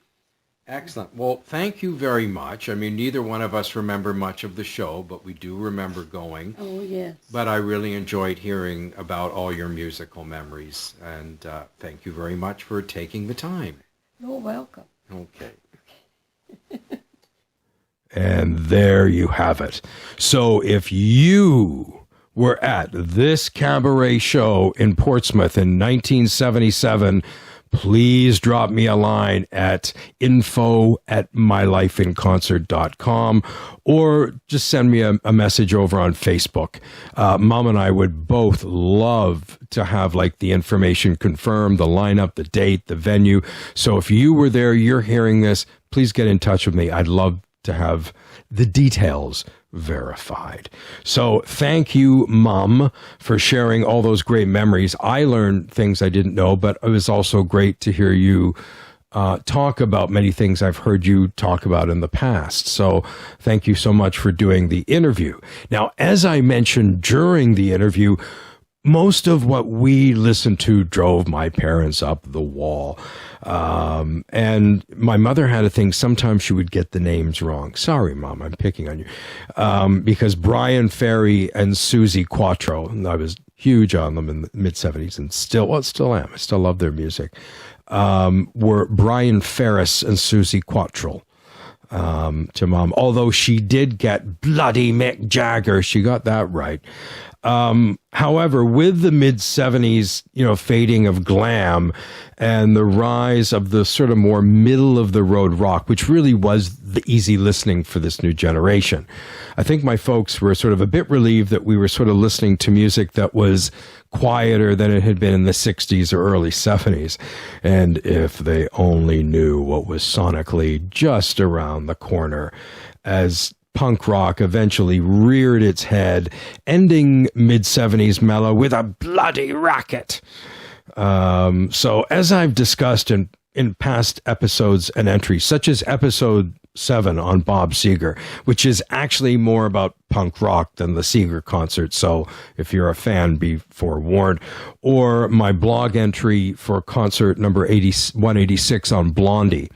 Excellent. Well, thank you very much. I mean, neither one of us remember much of the show, but we do remember going. Oh, yes. But I really enjoyed hearing about all your musical memories. And thank you very much for taking the time. You're welcome. Okay. And there you have it. So if you were at this cabaret show in Portsmouth in 1977, please drop me a line at info@mylifeinconcert.com, or just send me a message over on Facebook. Mom and I would both love to have like the information confirmed, the lineup, the date, the venue. So if you were there, you're hearing this, please get in touch with me. I'd love to have the details verified. So thank you, Mom, for sharing all those great memories. I learned things I didn't know, but it was also great to hear you talk about many things I've heard you talk about in the past. So thank you so much for doing the interview. Now, as I mentioned during the interview, most of what we listened to drove my parents up the wall. And my mother had a thing, sometimes she would get the names wrong. Sorry, Mom, I'm picking on you. Because Brian Ferry and Susie Quattro, and I was huge on them in the mid-70s, and still am. I still love their music. Were Brian Ferris and Susie Quattro. To Mom, although she did get bloody Mick Jagger, she got that right. However, with the mid-70s, fading of glam and the rise of the sort of more middle-of-the-road rock, which really was the easy listening for this new generation, I think my folks were sort of a bit relieved that we were sort of listening to music that was quieter than it had been in the 60s or early 70s. And if they only knew what was sonically just around the corner as punk rock eventually reared its head, ending mid-70s mellow with a bloody racket. So as I've discussed in past episodes and entries, such as episode 7 on Bob Seger, which is actually more about punk rock than the Seger concert, so if you're a fan, be forewarned, or my blog entry for concert number 186 on Blondie.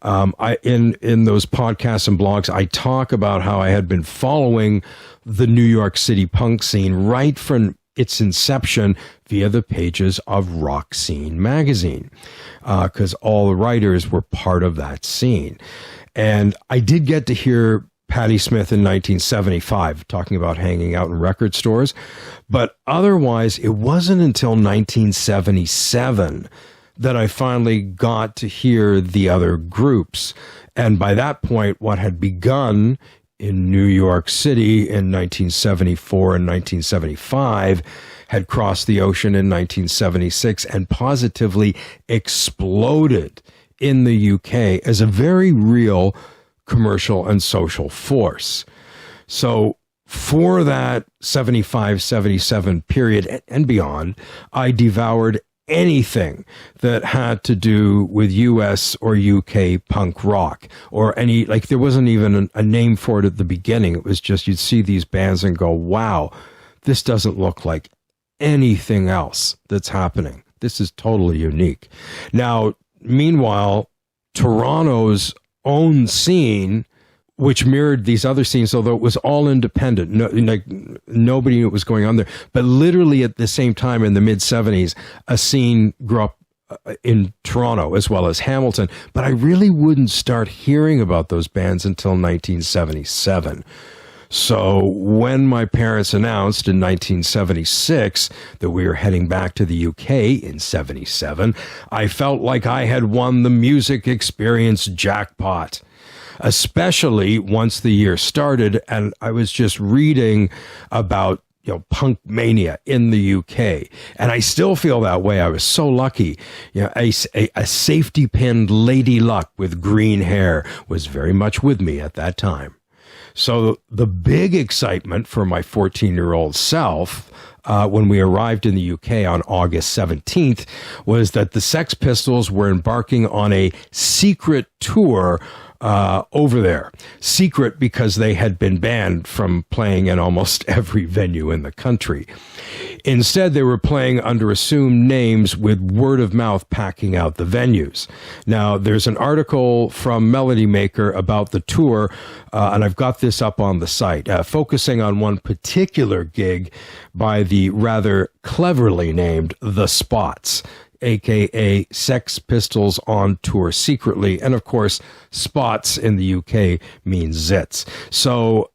In those podcasts and blogs, I talk about how I had been following the New York City punk scene right from its inception via the pages of Rock Scene magazine, because all the writers were part of that scene. And I did get to hear Patti Smith in 1975 talking about hanging out in record stores, but otherwise it wasn't until 1977 that I finally got to hear the other groups. And by that point, what had begun in New York City in 1974 and 1975 had crossed the ocean in 1976 and positively exploded in the UK as a very real commercial and social force. So for that 75-77 period and beyond, I devoured anything that had to do with US or UK punk rock, or any, like, there wasn't even a name for it at the beginning. It was just, you'd see these bands and go, wow, this doesn't look like anything else that's happening. This is totally unique. Now, meanwhile, Toronto's own scene which mirrored these other scenes, although it was all independent. No, like nobody knew what was going on there. But literally at the same time in the mid-'70s, a scene grew up in Toronto as well as Hamilton. But I really wouldn't start hearing about those bands until 1977. So when my parents announced in 1976 that we were heading back to the UK in 77, I felt like I had won the music experience jackpot, especially once the year started and I was just reading about punk mania in the UK. And I still feel that way. I was so lucky. A safety pinned Lady Luck with green hair was very much with me at that time. So the big excitement for my 14-year-old self when we arrived in the UK on August 17th was that the Sex Pistols were embarking on a secret tour over there. Secret because they had been banned from playing in almost every venue in the country. Instead, they were playing under assumed names with word of mouth packing out the venues. Now, there's an article from Melody Maker about the tour, and I've got this up on the site, focusing on one particular gig by the rather cleverly named The Spots, aka Sex Pistols on tour secretly. And of course, spots in the UK means zits. So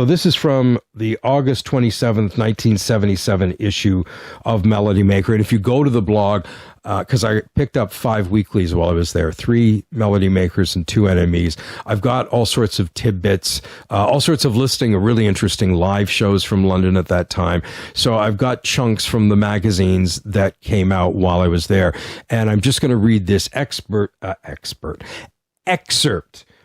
this is from the August 27th, 1977 issue of Melody Maker. And if you go to the blog, because I picked up 5 weeklies while I was there, 3 Melody Makers and 2 NMEs. I've got all sorts of tidbits, all sorts of listing of really interesting live shows from London at that time. So I've got chunks from the magazines that came out while I was there. And I'm just going to read this excerpt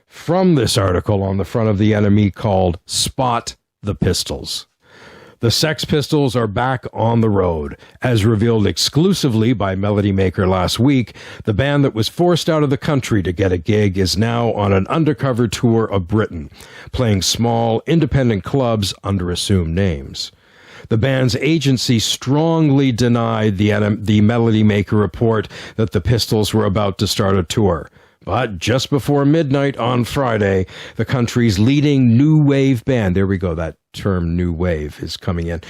from this article on the front of the NME called Spot the Pistols. The Sex Pistols are back on the road. As revealed exclusively by Melody Maker last week, the band that was forced out of the country to get a gig is now on an undercover tour of Britain, playing small, independent clubs under assumed names. The band's agency strongly denied the Melody Maker report that the Pistols were about to start a tour. But just before midnight on Friday, the country's leading new wave band, there we go, that term new wave is coming in,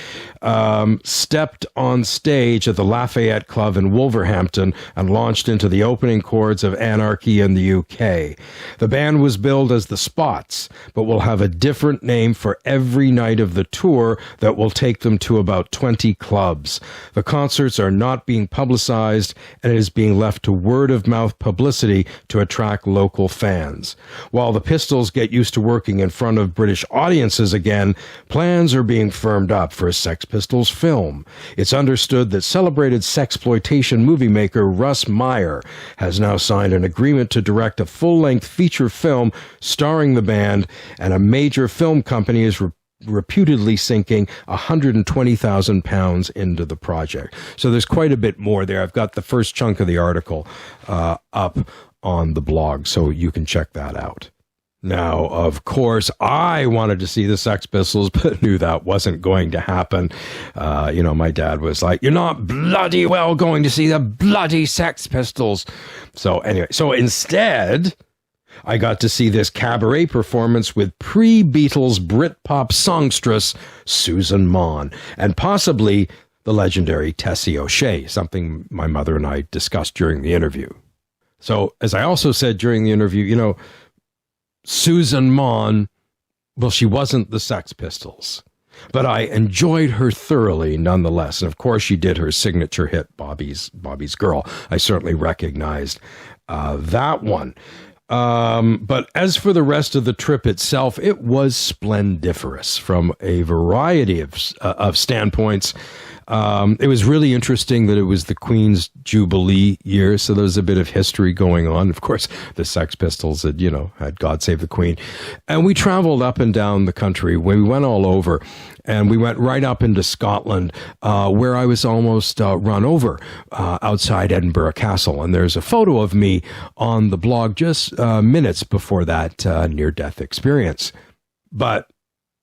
stepped on stage at the Lafayette Club in Wolverhampton and launched into the opening chords of Anarchy in the UK. The band was billed as the Spots, but will have a different name for every night of the tour that will take them to about 20 clubs. The concerts are not being publicized, and it is being left to word-of-mouth publicity to attract local fans. While the Pistols get used to working in front of British audiences again, plans are being firmed up for a Sex Pistols film. It's understood that celebrated sexploitation movie maker Russ Meyer has now signed an agreement to direct a full-length feature film starring the band, and a major film company is reputedly sinking £120,000 into the project. So there's quite a bit more there. I've got the first chunk of the article up on the blog, so you can check that out. Now, of course, I wanted to see the Sex Pistols, but knew that wasn't going to happen. My dad was like, "You're not bloody well going to see the bloody Sex Pistols." So anyway, instead, I got to see this cabaret performance with pre-Beatles Britpop songstress Susan Maughan, and possibly the legendary Tessie O'Shea, something my mother and I discussed during the interview. So, as I also said during the interview, Susan Maughan, well, she wasn't the Sex Pistols, but I enjoyed her thoroughly nonetheless. And of course, she did her signature hit, Bobby's Girl. I certainly recognized that one. But as for the rest of the trip itself, it was splendiferous from a variety of standpoints. It was really interesting that it was the Queen's Jubilee year, so there was a bit of history going on. Of course, the Sex Pistols had God Save the Queen. And we traveled up and down the country. We went all over, and we went right up into Scotland, where I was almost run over outside Edinburgh Castle. And there's a photo of me on the blog just minutes before that near-death experience. But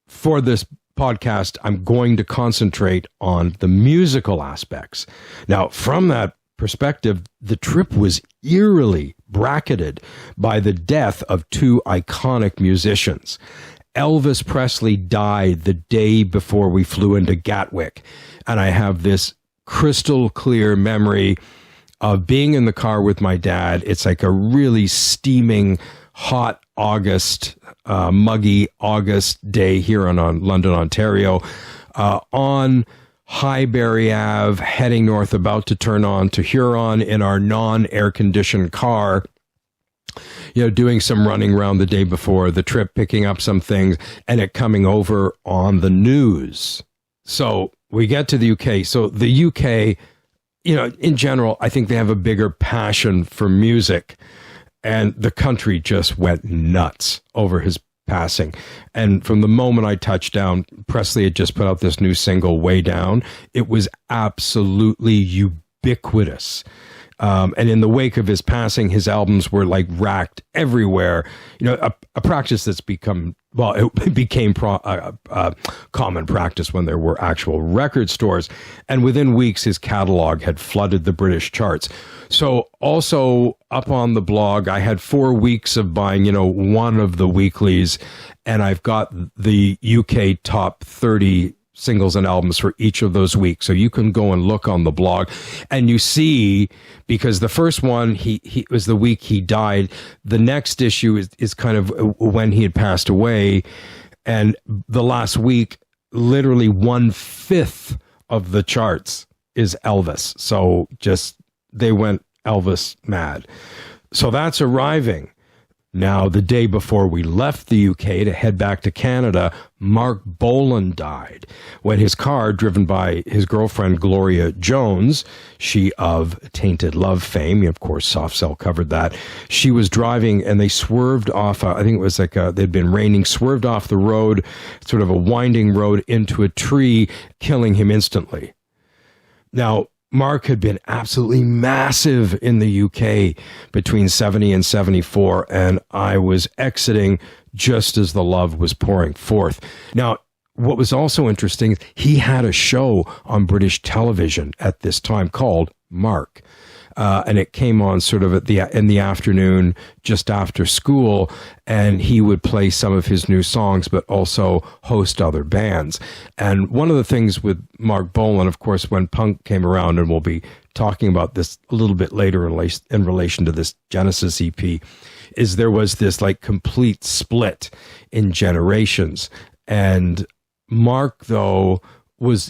for this podcast, I'm going to concentrate on the musical aspects. Now, from that perspective, the trip was eerily bracketed by the death of two iconic musicians. Elvis Presley died the day before we flew into Gatwick, and I have this crystal clear memory of being in the car with my dad. It's like a really steaming, hot August, muggy August day here on London, Ontario, on Highbury Ave, heading north, about to turn on to Huron in our non-air conditioned car, doing some running around the day before the trip, picking up some things, and it coming over on the news. So we get to the UK. So the UK, in general, I think they have a bigger passion for music, and the country just went nuts over his passing. And from the moment I touched down, Presley had just put out this new single, Way Down. It was absolutely ubiquitous. And in the wake of his passing, his albums were like racked everywhere. A practice that's become, it became common practice when there were actual record stores. And within weeks, his catalog had flooded the British charts. So also up on the blog, I had 4 weeks of buying, one of the weeklies, and I've got the UK top 30 singles and albums for each of those weeks. So you can go and look on the blog, and you see, because the first one, he was the week he died. The next issue is kind of when he had passed away. And the last week, literally 1/5 of the charts is Elvis. So they went Elvis mad. So that's arriving. Now, the day before we left the UK to head back to Canada, Mark Bolan died when his car, driven by his girlfriend Gloria Jones, she of Tainted Love fame, of course, Soft Cell covered that, she was driving and they swerved off, I think it was like they'd been raining, swerved off the road, sort of a winding road, into a tree, killing him instantly. Now, Mark had been absolutely massive in the UK between 70 and 74, and I was exiting just as the love was pouring forth. Now, what was also interesting is he had a show on British television at this time called Mark. And it came on sort of in the afternoon, just after school, and he would play some of his new songs, but also host other bands. And one of the things with Mark Bolan, of course, when punk came around, and we'll be talking about this a little bit later in relation to this Genesis EP, is there was this like complete split in generations. And Mark, though,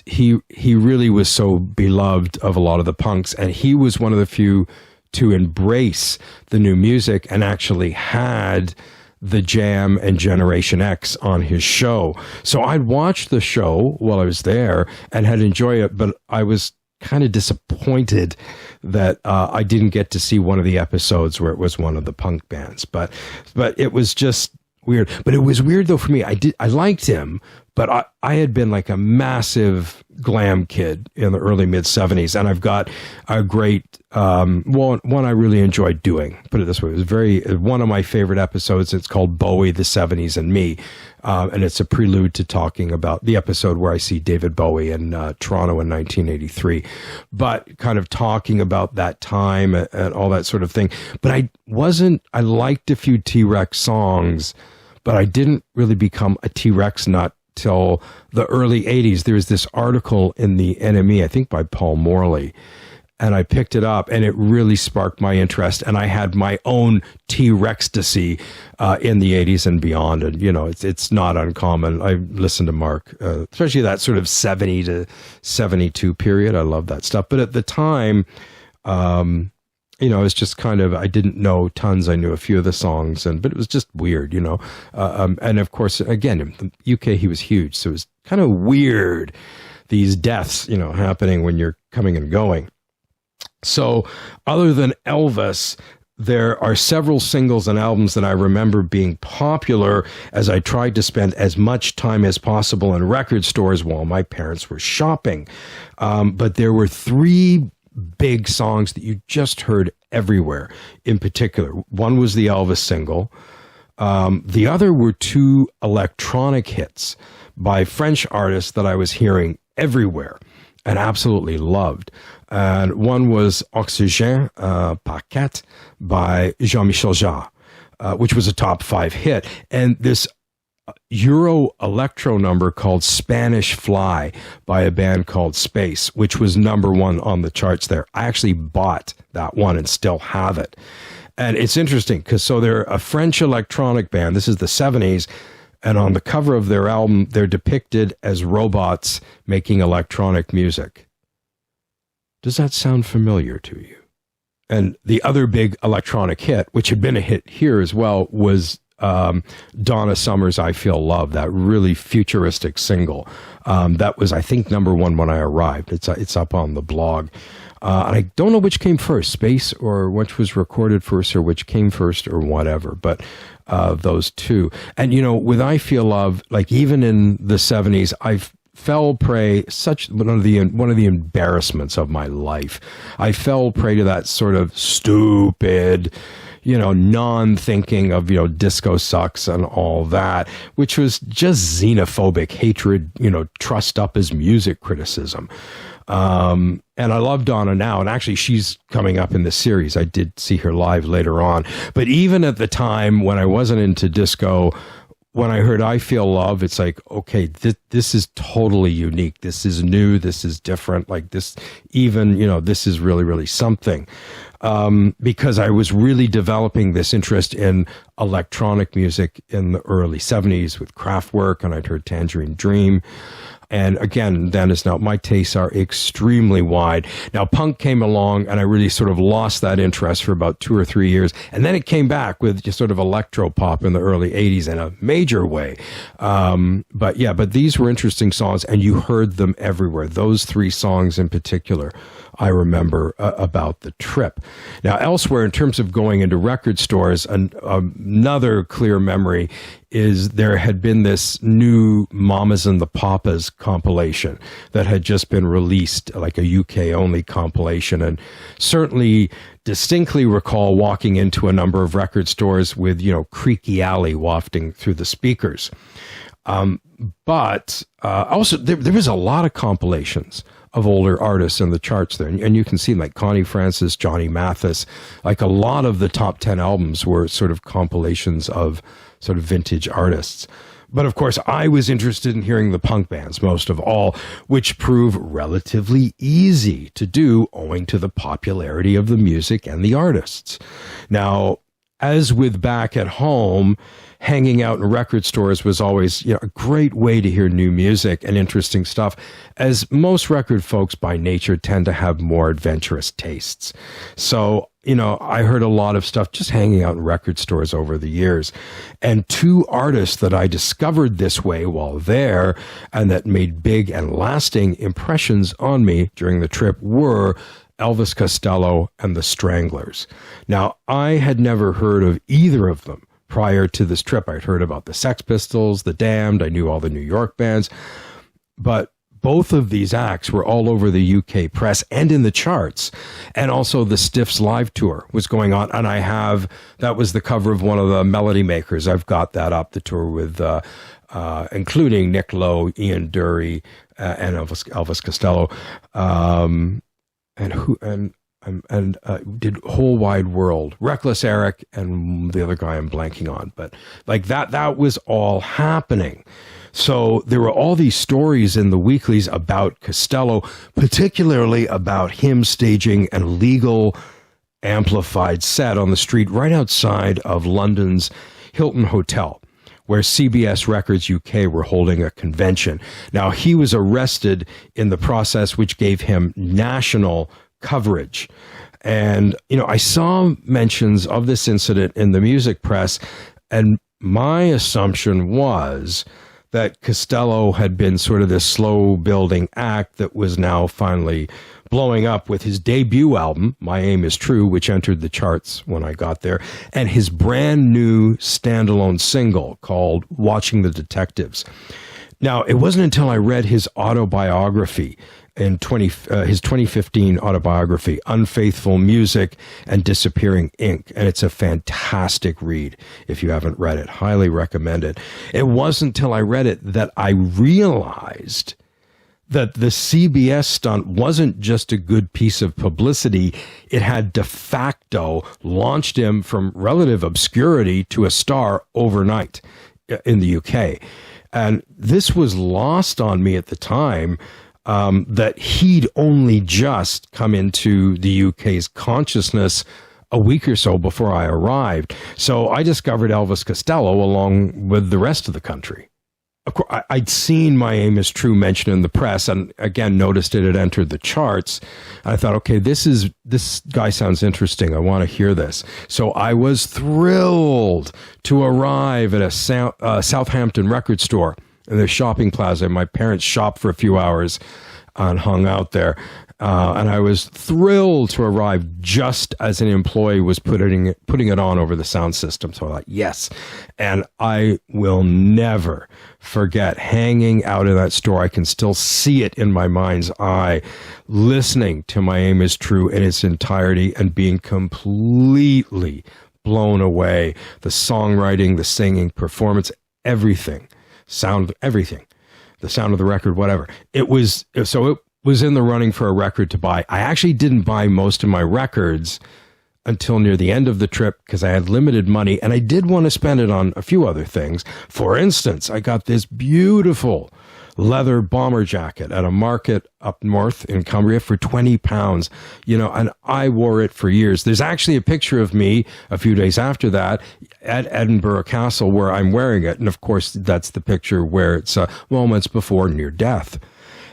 he really was so beloved of a lot of the punks, and he was one of the few to embrace the new music and actually had the Jam and Generation X on his show. So I'd watched the show while I was there and had enjoyed it, but I was kind of disappointed that I didn't get to see one of the episodes where it was one of the punk bands. But it was just weird. But it was weird though for me. I liked him, but I had been like a massive glam kid in the early mid-70s, and I've got a great one I really enjoyed doing. Put it this way, it was one of my favorite episodes. It's called Bowie, the 70s and Me, and it's a prelude to talking about the episode where I see David Bowie in Toronto in 1983, but kind of talking about that time and all that sort of thing. But I liked a few T-Rex songs, but I didn't really become a T-Rex nut till the early 80s. There was this article in the NME, I think by Paul Morley, and I picked it up, and it really sparked my interest, and I had my own T-Rex-tasy in the 80s and beyond. And, it's not uncommon. I listened to Mark, especially that sort of 70 to 72 period. I love that stuff. But at the time, it's just kind of, I didn't know tons. I knew a few of the songs, but it was just weird, and of course, again, in the UK, he was huge. So it was kind of weird, these deaths, happening when you're coming and going. So other than Elvis, there are several singles and albums that I remember being popular as I tried to spend as much time as possible in record stores while my parents were shopping. But there were 3 big songs that you just heard everywhere in particular. One was the Elvis single. The other were 2 electronic hits by French artists that I was hearing everywhere. and absolutely loved. And one was Oxygène Paquette by Jean-Michel Jarre, which was a top 5 hit. And this Euro electro number called Spanish Fly by a band called Space, which was number 1 on the charts there. I actually bought that one and still have it. And it's interesting because they're a French electronic band. This is the 70s. And on the cover of their album, they're depicted as robots making electronic music. Does that sound familiar to you? And the other big electronic hit, which had been a hit here as well, was Donna Summer's I Feel Love, that really futuristic single. That was, I think, number 1 when I arrived. It's up on the blog. And I don't know which came first, Space or which was recorded first or which came first or whatever, but those two. And, with I Feel Love, like even in the 70s, I fell prey, one of the embarrassments of my life. I fell prey to that sort of stupid, non-thinking of, disco sucks and all that, which was just xenophobic hatred, trussed up as music criticism. And I love Donna now, and actually she's coming up in the series. I did see her live later on. But even at the time when I wasn't into disco, when I heard I Feel Love, it's like, okay, this is totally unique. This is new. This is different. Like this, even, this is really, really something. Because I was really developing this interest in electronic music in the early 70s with Kraftwerk, and I'd heard Tangerine Dream. And again, Dennis, now my tastes are extremely wide. Now punk came along and I really sort of lost that interest for about 2 or 3 years. And then it came back with just sort of electro pop in the early 80s in a major way. But these were interesting songs and you heard them everywhere. Those 3 songs in particular, I remember about the trip. Now elsewhere, in terms of going into record stores, another clear memory is there had been this new Mamas and the Papas compilation that had just been released, like a UK only compilation, and certainly distinctly recall walking into a number of record stores with, Creaky Alley wafting through the speakers. But also there was a lot of compilations of older artists in the charts there. And you can see like Connie Francis, Johnny Mathis, like a lot of the top 10 albums were sort of compilations of sort of vintage artists. But of course, I was interested in hearing the punk bands most of all, which prove relatively easy to do owing to the popularity of the music and the artists. Now, as with back at home, hanging out in record stores was always, a great way to hear new music and interesting stuff, as most record folks by nature tend to have more adventurous tastes. So, I heard a lot of stuff just hanging out in record stores over the years. And 2 artists that I discovered this way while there and that made big and lasting impressions on me during the trip were Elvis Costello and the Stranglers. Now, I had never heard of either of them prior to this trip. I'd heard about the Sex Pistols, the Damned, I knew all the New York bands, but both of these acts were all over the UK press and in the charts. And also the Stiffs live tour was going on. And that was the cover of one of the Melody Makers. I've got that up, the tour with, including Nick Lowe, Ian Dury, and Elvis Costello. Did Whole Wide World, Reckless Eric, and the other guy I'm blanking on. But like that was all happening. So there were all these stories in the weeklies about Costello, particularly about him staging an illegal amplified set on the street right outside of London's Hilton Hotel, where CBS Records UK were holding a convention. Now, he was arrested in the process, which gave him national coverage. And, I saw mentions of this incident in the music press, and my assumption was that Costello had been sort of this slow building act that was now finally blowing up with his debut album, My Aim Is True, which entered the charts when I got there, and his brand new standalone single called Watching the Detectives. Now, it wasn't until I read his autobiography in his 2015 autobiography, Unfaithful Music and Disappearing Ink. And it's a fantastic read. If you haven't read it, highly recommend it. It wasn't until I read it that I realized that the CBS stunt wasn't just a good piece of publicity. It had de facto launched him from relative obscurity to a star overnight in the UK. And this was lost on me at the time, that he'd only just come into the UK's consciousness a week or so before I arrived. So I discovered Elvis Costello along with the rest of the country. Of course, I'd seen My Aim Is True mentioned in the press, and again noticed it had entered the charts. I thought, okay, this guy sounds interesting. I want to hear this. So I was thrilled to arrive at a Southampton record store in the shopping plaza. My parents shopped for a few hours and hung out there. And I was thrilled to arrive just as an employee was putting it on over the sound system. So I thought, yes. And I will never forget hanging out in that store. I can still see it in my mind's eye, listening to My Aim Is True in its entirety and being completely blown away. The songwriting, the singing, performance, everything. Sound, everything. The sound of the record, whatever. It was in the running for a record to buy. I actually didn't buy most of my records until near the end of the trip because I had limited money and I did want to spend it on a few other things. For instance, I got this beautiful leather bomber jacket at a market up north in Cumbria for £20, and I wore it for years. There's actually a picture of me a few days after that at Edinburgh Castle where I'm wearing it. And of course, that's the picture where it's moments before near death.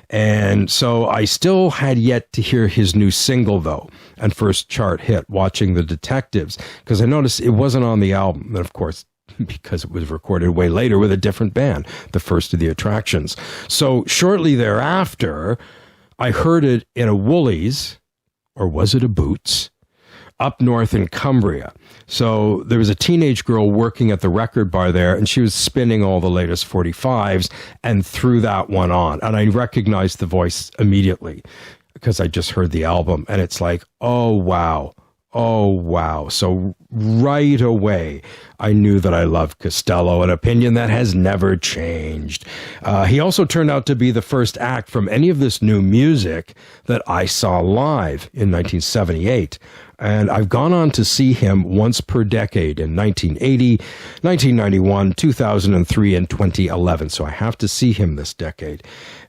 And so I still had yet to hear his new single, though, and first chart hit, Watching the Detectives, because I noticed it wasn't on the album. And of course, because it was recorded way later with a different band, the first of the Attractions. So shortly thereafter, I heard it in a Woolies, or was it a Boots, up north in Cumbria. So there was a teenage girl working at the record bar there, and she was spinning all the latest 45s and threw that one on. And I recognized the voice immediately because I just heard the album. And it's like, oh, wow. Oh, wow. So right away, I knew that I loved Costello, an opinion that has never changed. He also turned out to be the first act from any of this new music that I saw live in 1978. And I've gone on to see him once per decade in 1980, 1991, 2003, and 2011. So I have to see him this decade.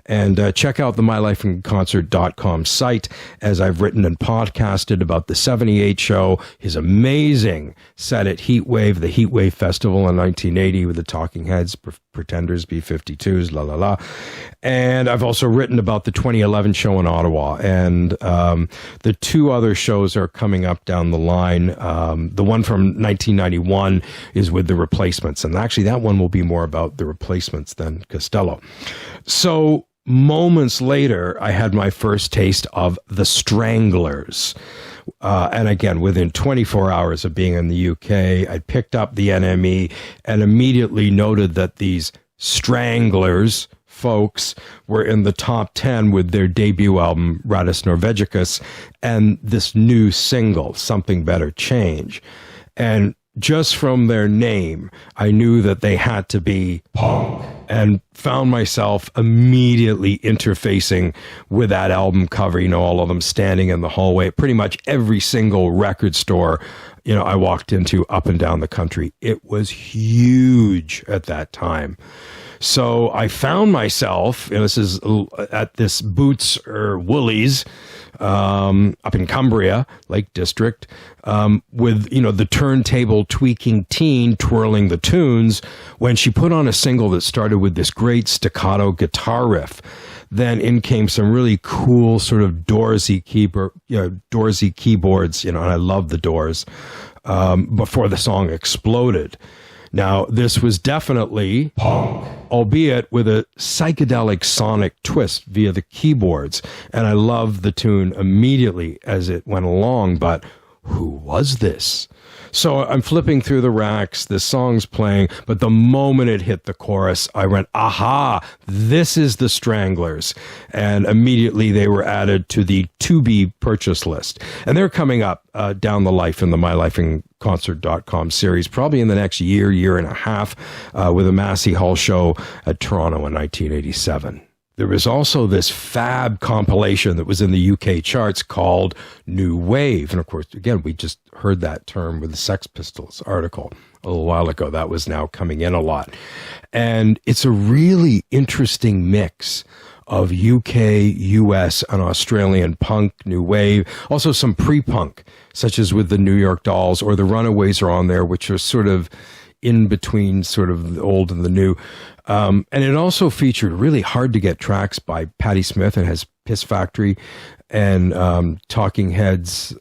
And check out the mylifeinconcert.com site, as I've written and podcasted about the 78 show, his amazing set at Heatwave, the Heatwave Festival in 1980 with the Talking Heads, Pretenders, B-52s, la la la. And I've also written about the 2011 show in Ottawa. And the two other shows are coming up down the line. The one from 1991 is with the Replacements. And actually that one will be more about the Replacements than Costello. So moments later, I had my first taste of the Stranglers. And again, within 24 hours of being in the UK, I picked up the NME and immediately noted that these Stranglers folks were in the top 10 with their debut album, Radis Norvegicus, and this new single, Something Better Change. And just from their name, I knew that they had to be punk, and found myself immediately interfacing with that album cover, all of them standing in the hallway, pretty much every single record store, I walked into up and down the country. It was huge at that time. So I found myself, this is at this Boots or Woolies, up in Cumbria, Lake District, with, the turntable tweaking teen twirling the tunes, when she put on a single that started with this great staccato guitar riff. Then in came some really cool sort of Doorsy keyboards, and I love the Doors, before the song exploded. Now, this was definitely punk, albeit with a psychedelic sonic twist via the keyboards. And I loved the tune immediately as it went along, but who was this? So I'm flipping through the racks, this song's playing, but the moment it hit the chorus, I went, aha, this is the Stranglers. And immediately they were added to the to-be purchase list. And they're coming up down the life in the mylifeinconcert.com series, probably in the next year and a half, with a Massey Hall show at Toronto in 1987. there was also this fab compilation that was in the UK charts called New Wave. And of course, again, we just heard that term with the Sex Pistols article a little while ago. That was now coming in a lot. And it's a really interesting mix of UK, US, and Australian punk, new wave, also some pre-punk, such as with the New York Dolls, or the Runaways are on there, which are sort of in between sort of the old and the new. And it also featured really hard to get tracks by Patti Smith and has Piss Factory, and Talking Heads,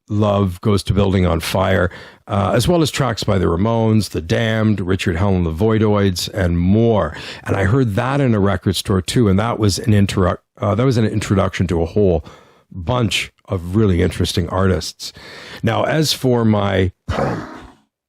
Love Goes to Building on Fire, as well as tracks by the Ramones, The Damned, Richard Hell and the Voidoids, and more. And I heard that in a record store too, and that was an introduction to a whole bunch of really interesting artists. Now, as for my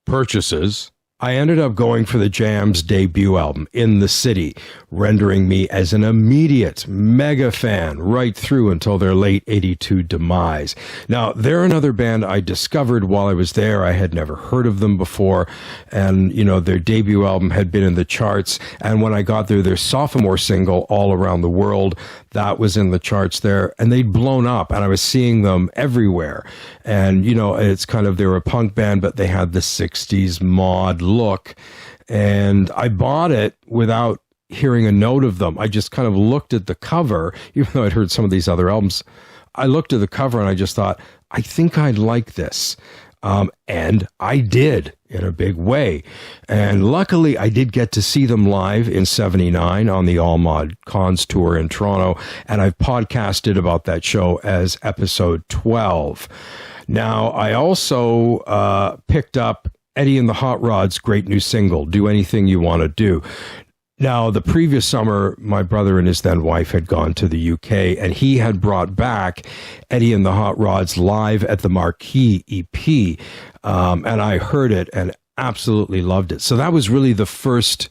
purchases, I ended up going for the Jam's debut album, In the City, rendering me as an immediate mega fan right through until their late 82 demise. Now, they're another band I discovered while I was there. I had never heard of them before, and, you know, their debut album had been in the charts, and when I got there, their sophomore single, All Around the World, that was in the charts there, and they'd blown up, and I was seeing them everywhere. And, you know, it's kind of, they were a punk band, but they had the 60s mod look. And I bought it without hearing a note of them. I just kind of looked at the cover, even though I'd heard some of these other albums. I looked at the cover and I just thought, I think I'd like this. And I did, in a big way. And luckily, I did get to see them live in '79 on the All Mod Cons tour in Toronto. And I've podcasted about that show as episode 12. Now, I also picked up Eddie and the Hot Rods' great new single, Do Anything You Want to Do. Now, the previous summer, my brother and his then wife had gone to the UK, and he had brought back Eddie and the Hot Rods live at the Marquee EP, and I heard it and absolutely loved it. So that was really the first,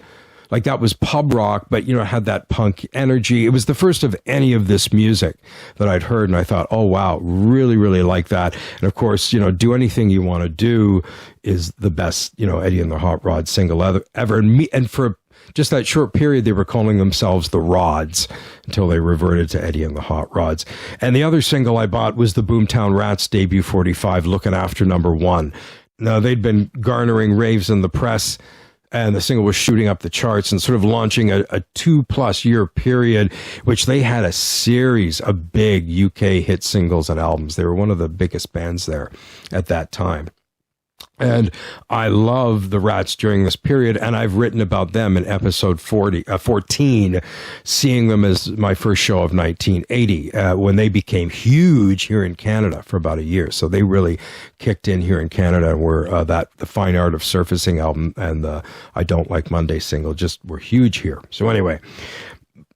like, that was pub rock, but, you know, it had that punk energy. It was the first of any of this music that I'd heard, and I thought, oh, wow, really, really like that. And, of course, you know, Do Anything You Want to Do is the best, you know, Eddie and the Hot Rods single ever. And for just that short period, they were calling themselves the Rods until they reverted to Eddie and the Hot Rods. And the other single I bought was the Boomtown Rats debut 45, Looking After Number One. Now, they'd been garnering raves in the press, and the single was shooting up the charts and sort of launching a 2+ year period, which they had a series of big UK hit singles and albums. They were one of the biggest bands there at that time. And I love the Rats during this period, and I've written about them in episode 14, seeing them as my first show of 1980, when they became huge here in Canada for about a year. So they really kicked in here in Canada, and were the Fine Art of Surfacing album and the I Don't Like Monday single just were huge here. So anyway,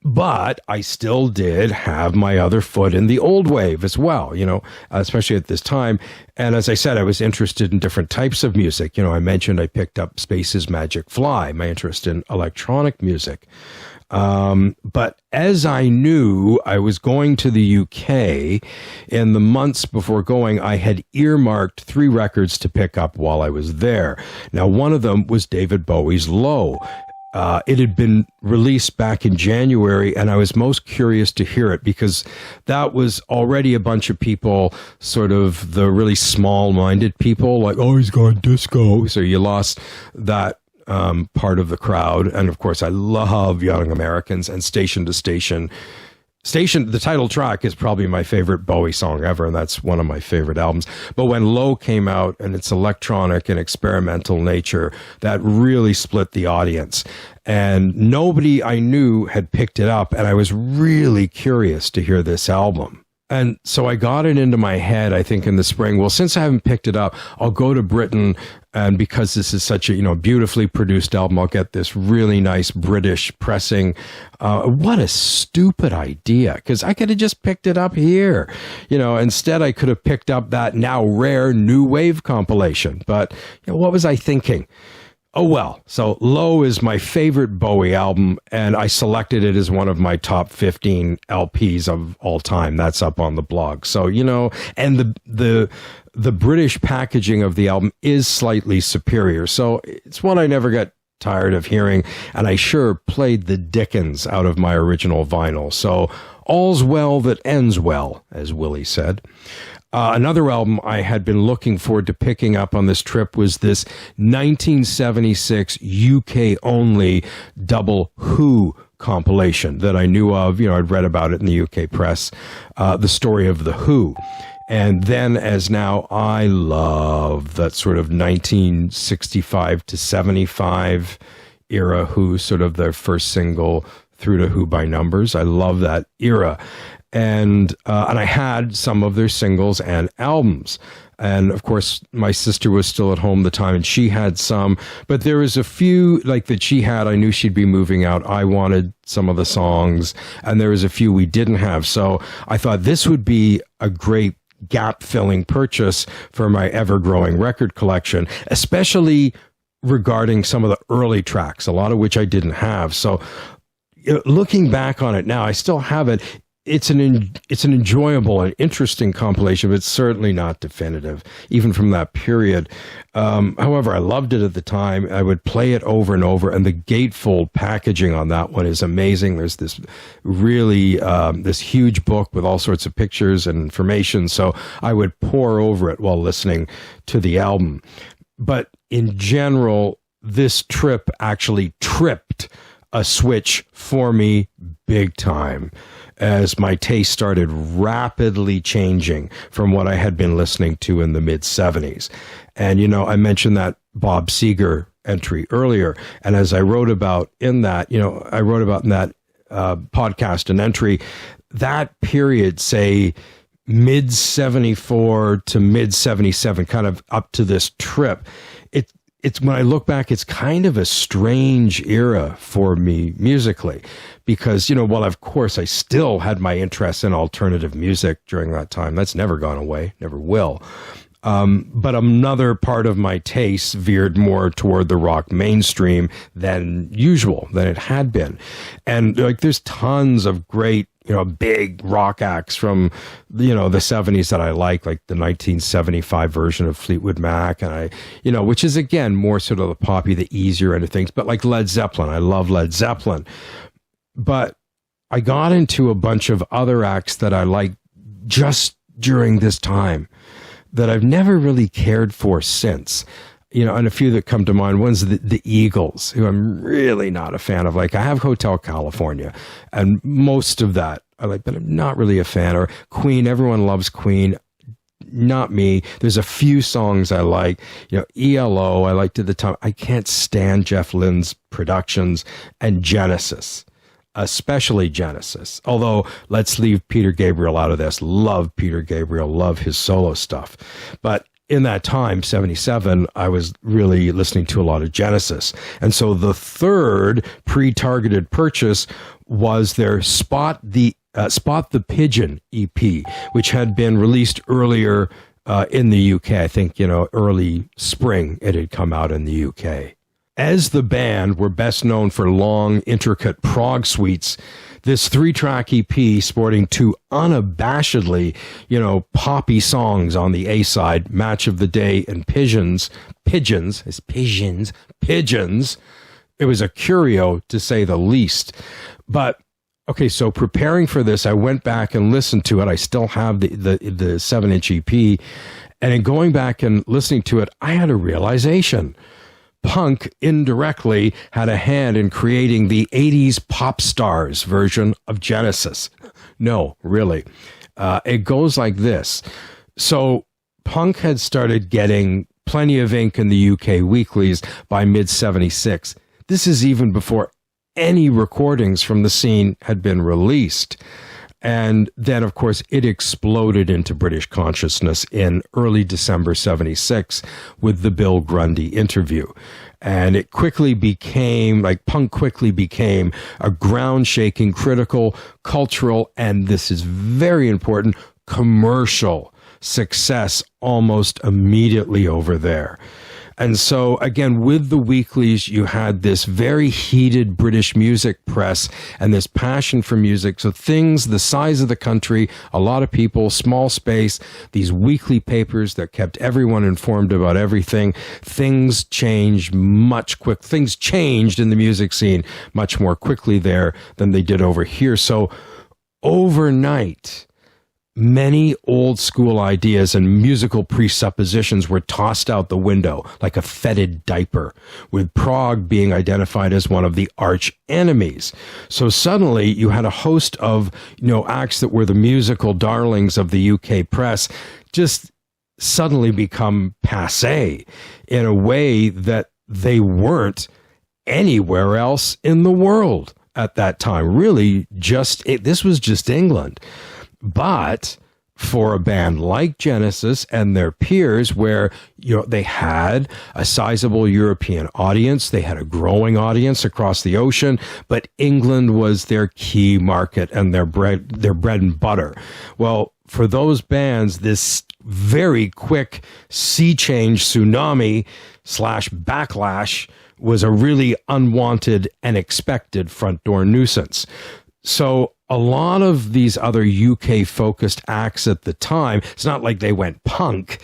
but I still did have my other foot in the old wave as well, you know, especially at this time. And as I said, I was interested in different types of music. You know, I mentioned I picked up Space's Magic Fly, my interest in electronic music. But as I knew I was going to the UK, in the months before going, I had earmarked 3 records to pick up while I was there. Now, one of them was David Bowie's Low. It had been released back in January, and I was most curious to hear it because that was already a bunch of people, sort of the really small-minded people, like, oh, he's gone disco. So you lost that part of the crowd. And, of course, I love Young Americans and Station to Station. The title track is probably my favorite Bowie song ever, and that's one of my favorite albums. But when Low came out, and its electronic and experimental nature, that really split the audience. And nobody I knew had picked it up, and I was really curious to hear this album. And so I got it into my head, I think, in the spring. Well, since I haven't picked it up, I'll go to Britain, and because this is such a, you know, beautifully produced album, I'll get this really nice British pressing. What a stupid idea, because I could have just picked it up here. You know, instead I could have picked up that now rare new wave compilation. But, you know, what was I thinking? Oh, well, so Low is my favorite Bowie album, and I selected it as one of my top 15 LPs of all time. That's up on the blog. So, you know, and the British packaging of the album is slightly superior. So it's one I never got tired of hearing, and I sure played the dickens out of my original vinyl. So all's well that ends well, as Willie said. Another album I had been looking forward to picking up on this trip was this 1976 UK only double Who compilation that I knew of. You know, I'd read about it in the UK press, The Story of the Who. And then as now, I love that sort of 1965 to 75 era Who, sort of their first single through to Who by Numbers. I love that era. And I had some of their singles and albums. And of course, my sister was still at home at the time, and she had some. But there was a few like that she had. I knew she'd be moving out. I wanted some of the songs, and there was a few we didn't have. So I thought this would be a great gap-filling purchase for my ever-growing record collection, especially regarding some of the early tracks, a lot of which I didn't have. So looking back on it now, I still have it. It's an enjoyable and interesting compilation, but it's certainly not definitive, even from that period. However, I loved it at the time. I would play it over and over, and the gatefold packaging on that one is amazing. There's this really this huge book with all sorts of pictures and information, so I would pore over it while listening to the album. But in general, this trip actually tripped a switch for me big time, as my taste started rapidly changing from what I had been listening to in the mid-70s. And, you know, I mentioned that Bob Seger entry earlier. And as I wrote about in that, you know, I wrote about in that podcast an entry, that period, say, mid-74 to mid-77, kind of up to this trip, it's when I look back, it's kind of a strange era for me musically, because, you know, while of course I still had my interest in alternative music during that time, that's never gone away, never will. But another part of my taste veered more toward the rock mainstream than usual, than it had been. And like, there's tons of great, you know, big rock acts from, you know, the 70s that I like the 1975 version of Fleetwood Mac, and you know, which is again more sort of the poppy, the easier end of things, but like Led Zeppelin, I love Led Zeppelin. But I got into a bunch of other acts that I liked just during this time that I've never really cared for since. You know, and a few that come to mind, one's the Eagles, who I'm really not a fan of. Like, I have Hotel California, and most of that I like, but I'm not really a fan. Or Queen, everyone loves Queen. Not me. There's a few songs I like. You know, ELO, I liked at the time. I can't stand Jeff Lynne's productions, and Genesis, especially Genesis. Although, let's leave Peter Gabriel out of this. Love Peter Gabriel, love his solo stuff. But in that time, 77, I was really listening to a lot of Genesis. And so the third pre-targeted purchase was their Spot the Pigeon EP, which had been released earlier in the UK. I think, you know, early spring it had come out in the UK. As the band were best known for long, intricate prog suites, this 3-track EP sporting two unabashedly, you know, poppy songs on the A-side, Match of the Day and Pigeons. It was a curio, to say the least. But, okay, so preparing for this, I went back and listened to it. I still have the 7-inch EP. And in going back and listening to it, I had a realization. Punk indirectly had a hand in creating the 80s pop stars version of Genesis. No, really. It goes like this. So punk had started getting plenty of ink in the UK weeklies by mid-76. This is even before any recordings from the scene had been released. And then, of course, it exploded into British consciousness in early December 76 with the Bill Grundy interview. And it quickly became, like, punk quickly became a ground-shaking, critical, cultural, and this is very important, commercial success almost immediately over there. And so, again, with the weeklies, you had this very heated British music press and this passion for music. So things the size of the country, a lot of people, small space, these weekly papers that kept everyone informed about everything. Things changed Things changed in the music scene much more quickly there than they did over here. So overnight, many old school ideas and musical presuppositions were tossed out the window like a fetid diaper, with prog being identified as one of the arch enemies. So suddenly you had a host of, acts that were the musical darlings of the UK press just suddenly become passé in a way that they weren't anywhere else in the world at that time. Really, this was just England. But for a band like Genesis and their peers, where they had a sizable European audience, they had a growing audience across the ocean, but England was their key market and their bread and butter. Well, for those bands, this very quick sea change tsunami / backlash was a really unwanted and expected front door nuisance. So a lot of these other UK-focused acts at the time, it's not like they went punk,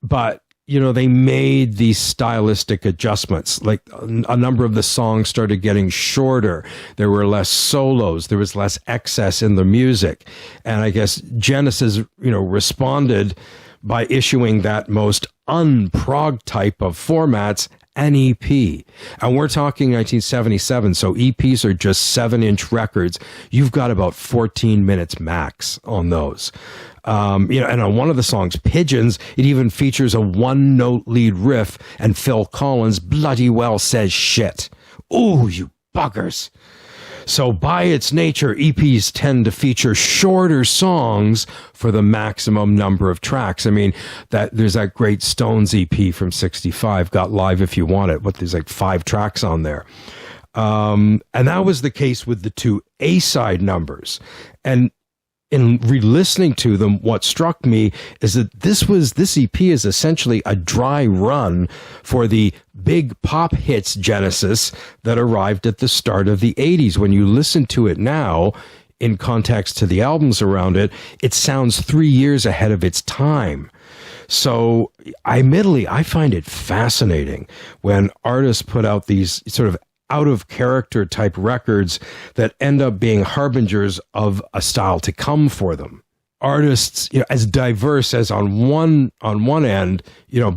but, they made these stylistic adjustments. Like a number of the songs started getting shorter. There were less solos. There was less excess in the music. And I guess Genesis, responded by issuing that most un-prog type of formats, an EP. And we're talking 1977, so EPs are just 7-inch records. You've got about 14 minutes max on those. And on one of the songs, Pigeons, it even features a one-note lead riff, and Phil Collins bloody well says shit. Ooh, you buggers. So by its nature, EPs tend to feature shorter songs for the maximum number of tracks. I mean, there's that great Stones EP from '65, Got Live If You Want It. There's like 5 tracks on there. And that was the case with the 2 A-side numbers. And in re-listening to them, what struck me is that this EP is essentially a dry run for the big pop hits Genesis that arrived at the start of the 80s. When you listen to it now, in context to the albums around it, it sounds 3 years ahead of its time. So admittedly, I find it fascinating when artists put out these sort of out of character type records that end up being harbingers of a style to come for them. Artists, as diverse as on one end,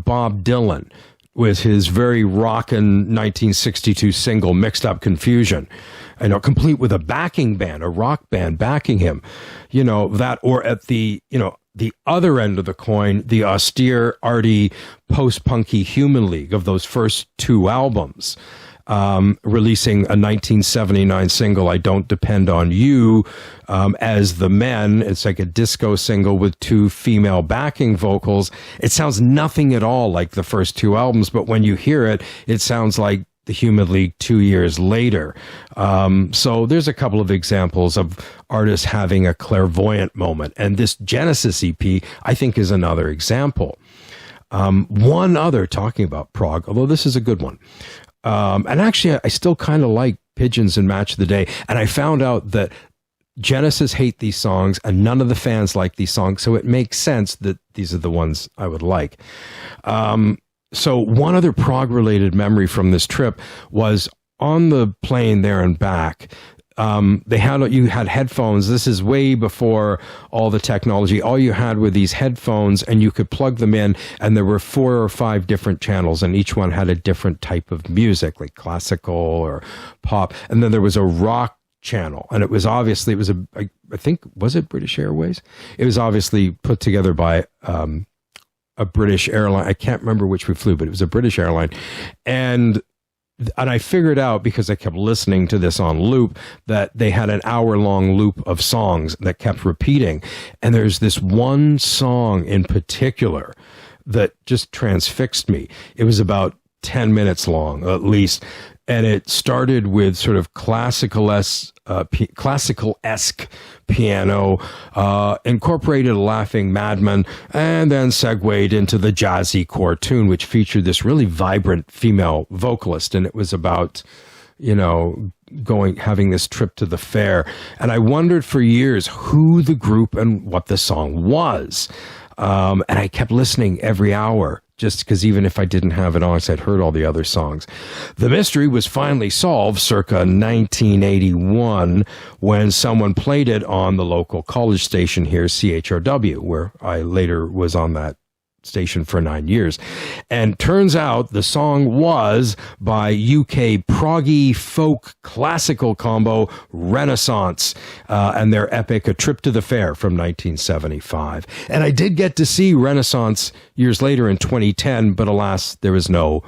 Bob Dylan with his very rockin' 1962 single Mixed Up Confusion, complete with a backing band, a rock band backing him, that, or at the other end of the coin, the austere, arty, post-punky Human League of those first 2 albums. Releasing a 1979 single, I Don't Depend on You, as the Men. It's like a disco single with 2 female backing vocals. It sounds nothing at all like the first 2 albums, but when you hear it, it sounds like the Human League 2 years later. So there's a couple of examples of artists having a clairvoyant moment. And this Genesis EP, I think, is another example. One other, talking about prog, although this is a good one. And actually, I still kind of like Pigeons and Match of the Day. And I found out that Genesis hate these songs and none of the fans like these songs. So it makes sense that these are the ones I would like. So one other prog-related memory from this trip was on the plane there and back. You had headphones. This is way before all the technology. All you had were these headphones, and you could plug them in, and there were 4 or 5 different channels, and each one had a different type of music, like classical or pop. And then there was a rock channel, and I think, was it British Airways? It was obviously put together by a British airline. I can't remember which we flew, but it was a British airline. And I figured out, because I kept listening to this on loop, that they had an hour-long loop of songs that kept repeating. And there's this one song in particular that just transfixed me. It was about 10 minutes long at least. And it started with sort of classical-esque piano, incorporated a laughing madman, and then segued into the jazzy core tune, which featured this really vibrant female vocalist. And it was about, having this trip to the fair. And I wondered for years who the group and what the song was. And I kept listening every hour, just because even if I didn't have it on, I'd heard all the other songs. The mystery was finally solved circa 1981 when someone played it on the local college station here, CHRW, where I later was on that station for 9 years. And turns out the song was by UK proggy folk classical combo Renaissance and their epic A Trip to the Fair from 1975. And I did get to see Renaissance years later in 2010, but alas, there was no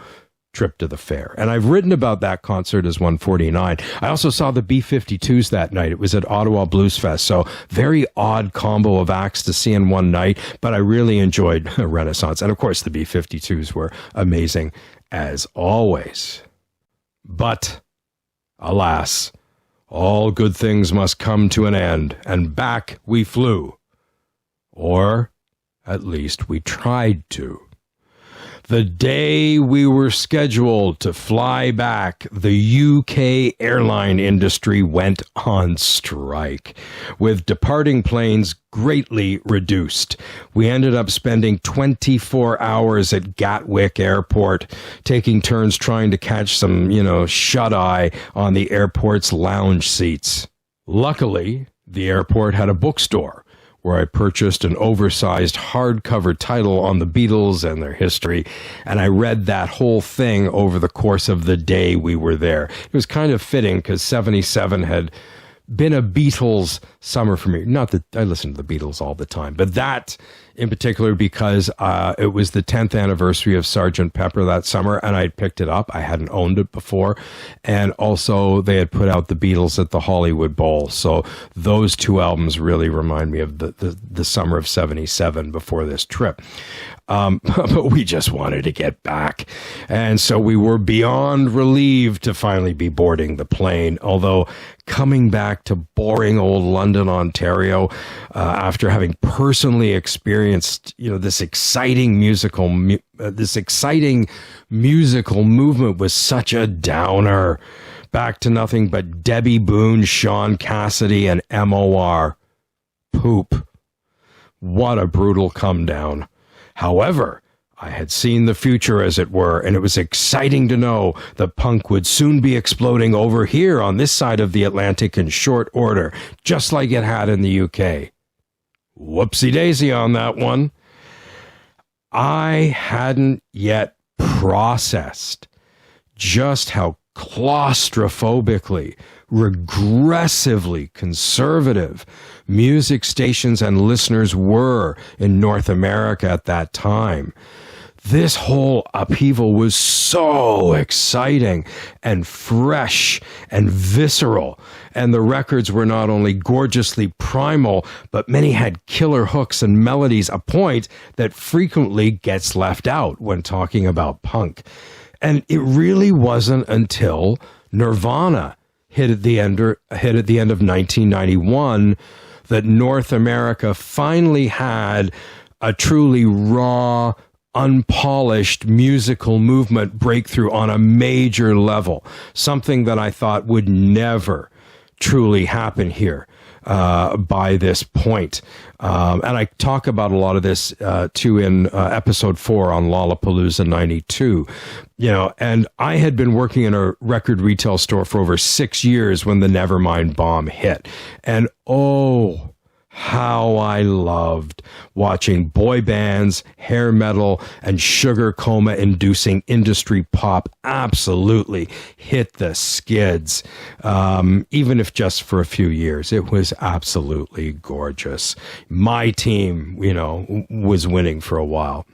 Trip to the Fair. And I've written about that concert as 149. I also saw the B-52s that night. It was at Ottawa Blues Fest. So very odd combo of acts to see in one night, but I really enjoyed Renaissance. And of course, the B-52s were amazing as always. But alas, all good things must come to an end, and back we flew. Or at least we tried to. The day we were scheduled to fly back, the UK airline industry went on strike, with departing planes greatly reduced. We ended up spending 24 hours at Gatwick Airport, taking turns trying to catch some, shut-eye on the airport's lounge seats. Luckily, the airport had a bookstore, where I purchased an oversized hardcover title on the Beatles and their history, and I read that whole thing over the course of the day we were there. It was kind of fitting because 77 had been a Beatles summer for me. Not that I listen to the Beatles all the time, but that in particular because it was the 10th anniversary of Sgt. Pepper that summer, and I'd picked it up. I hadn't owned it before. And also they had put out the Beatles at the Hollywood Bowl. So those two albums really remind me of the summer of 77 before this trip. But we just wanted to get back. And so we were beyond relieved to finally be boarding the plane. Although coming back to boring old London, Ontario, after having personally experienced, this exciting musical movement was such a downer. Back to nothing but Debbie Boone, Sean Cassidy, and MOR. Poop. What a brutal come down. However, I had seen the future, as it were, and it was exciting to know that punk would soon be exploding over here on this side of the Atlantic in short order, just like it had in the UK. Whoopsie-daisy on that one. I hadn't yet processed just how claustrophobically, regressively conservative music stations and listeners were in North America at that time. This whole upheaval was so exciting and fresh and visceral, and the records were not only gorgeously primal, but many had killer hooks and melodies, a point that frequently gets left out when talking about punk. And it really wasn't until Nirvana hit at the end of 1991 that North America finally had a truly raw, unpolished musical movement breakthrough on a major level, something that I thought would never truly happen here by this point. And I talk about a lot of this too in episode 4 on Lollapalooza 92. And I had been working in a record retail store for over 6 years when the Nevermind bomb hit. And oh, how I loved watching boy bands, hair metal, and sugar coma inducing industry pop absolutely hit the skids, even if just for a few years. It was absolutely gorgeous. My team, was winning for a while.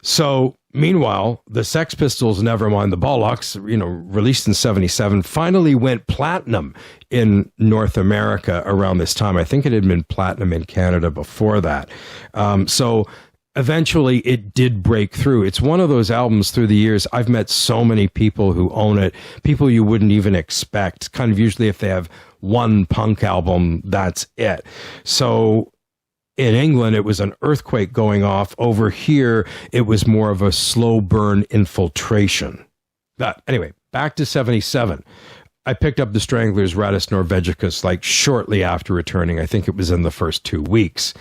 So meanwhile, the Sex Pistols' Nevermind the Bollocks, released in 77, finally went platinum in North America around this time. I think it had been platinum in Canada before that. So eventually it did break through. It's one of those albums through the years. I've met so many people who own it, people you wouldn't even expect. Kind of usually if they have one punk album, that's it. So in England, it was an earthquake going off. Over here, it was more of a slow burn infiltration. But anyway, back to 77. I picked up the Stranglers' Rattus Norvegicus like shortly after returning. I think it was in the first 2 weeks.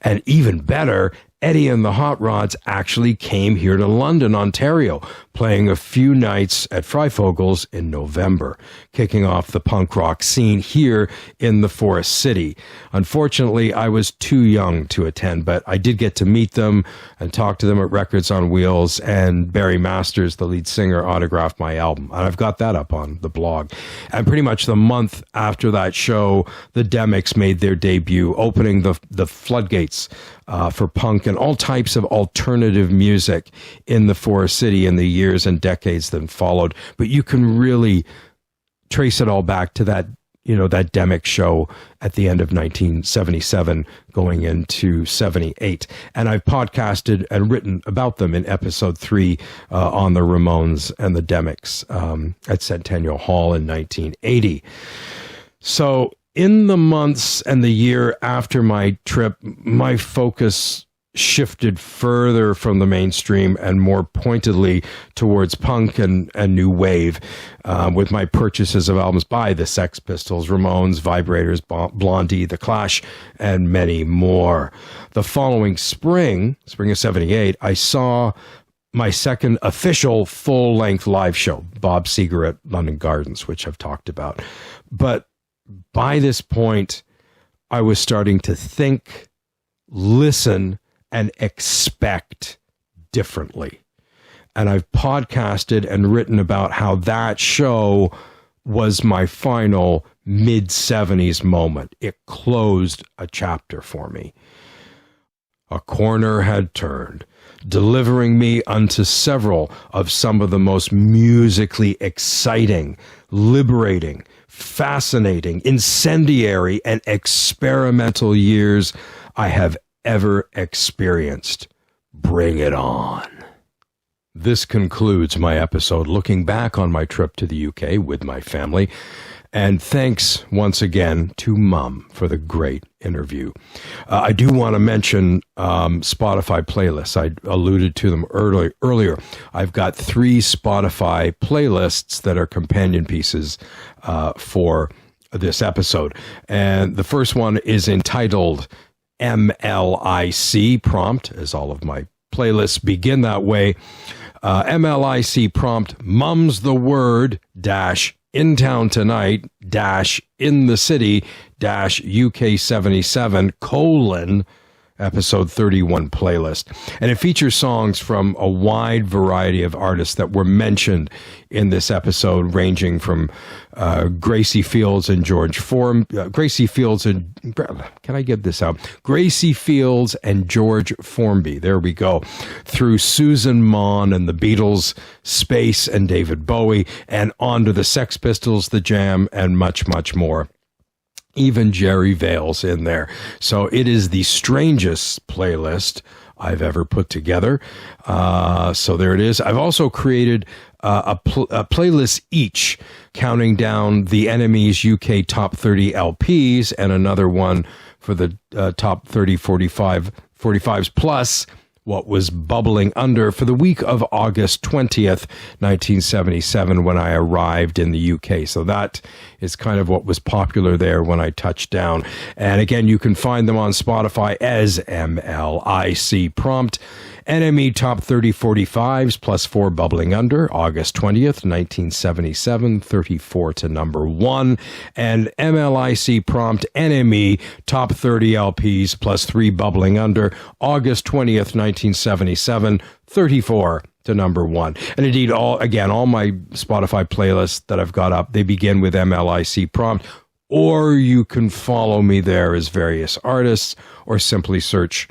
And even better, Eddie and the Hot Rods actually came here to London, Ontario, playing a few nights at Fryfogel's in November, kicking off the punk rock scene here in the Forest City. Unfortunately, I was too young to attend, but I did get to meet them and talk to them at Records on Wheels, and Barry Masters, the lead singer, autographed my album. And I've got that up on the blog. And pretty much the month after that show, the Demics made their debut, opening the floodgates for punk and all types of alternative music in the Forest City in the years and decades that followed. But you can really trace it all back to that, that Demic show at the end of 1977 going into 78. And I've podcasted and written about them in episode 3 on the Ramones and the Demics at Centennial Hall in 1980. So in the months and the year after my trip, my focus shifted further from the mainstream and more pointedly towards punk and new wave, with my purchases of albums by the Sex Pistols, Ramones, Vibrators, Blondie, The Clash, and many more. The following spring of 78, I saw my second official full-length live show, Bob Seger at London Gardens, which I've talked about. But by this point, I was starting to think, listen, and expect differently. And I've podcasted and written about how that show was my final mid-70s moment. It closed a chapter for me. A corner had turned, delivering me unto several of some of the most musically exciting, liberating, fascinating, incendiary, and experimental years I have ever experienced. Bring it on. This concludes my episode looking back on my trip to the UK with my family. And thanks once again to Mum for the great interview. I do want to mention Spotify playlists. I alluded to them earlier. I've got 3 Spotify playlists that are companion pieces for this episode. And the first one is entitled MLIC Prompt, as all of my playlists begin that way. MLIC Prompt, Mum's the Word dash In Town Tonight dash In the City dash UK 77 colon episode 31 playlist. And it features songs from a wide variety of artists that were mentioned in this episode, ranging from Gracie Fields and George Gracie Fields and, can I get this out? Gracie Fields and George Formby, there we go, through Susan Maughan and the Beatles, Space and David Bowie, and on to the Sex Pistols, The Jam, and much, much more. Even Jerry Vale's in there. So it is the strangest playlist I've ever put together. So there it is. I've also created a playlist each, counting down the Enemy's UK Top 30 LPs and another one for the Top 30 45s plus what was bubbling under for the week of August 20th, 1977, when I arrived in the UK. So that is kind of what was popular there when I touched down. And again, you can find them on Spotify as MLIC Prompt. Enemy Top 30 45s plus 4 bubbling under, August 20th, 1977, 34 to number 1. And MLIC Prompt Enemy Top 30 LPs plus 3 bubbling under, August 20th, 1977, 34 to number 1. And indeed, all my Spotify playlists that I've got up, they begin with MLIC Prompt, or you can follow me there as various artists, or simply search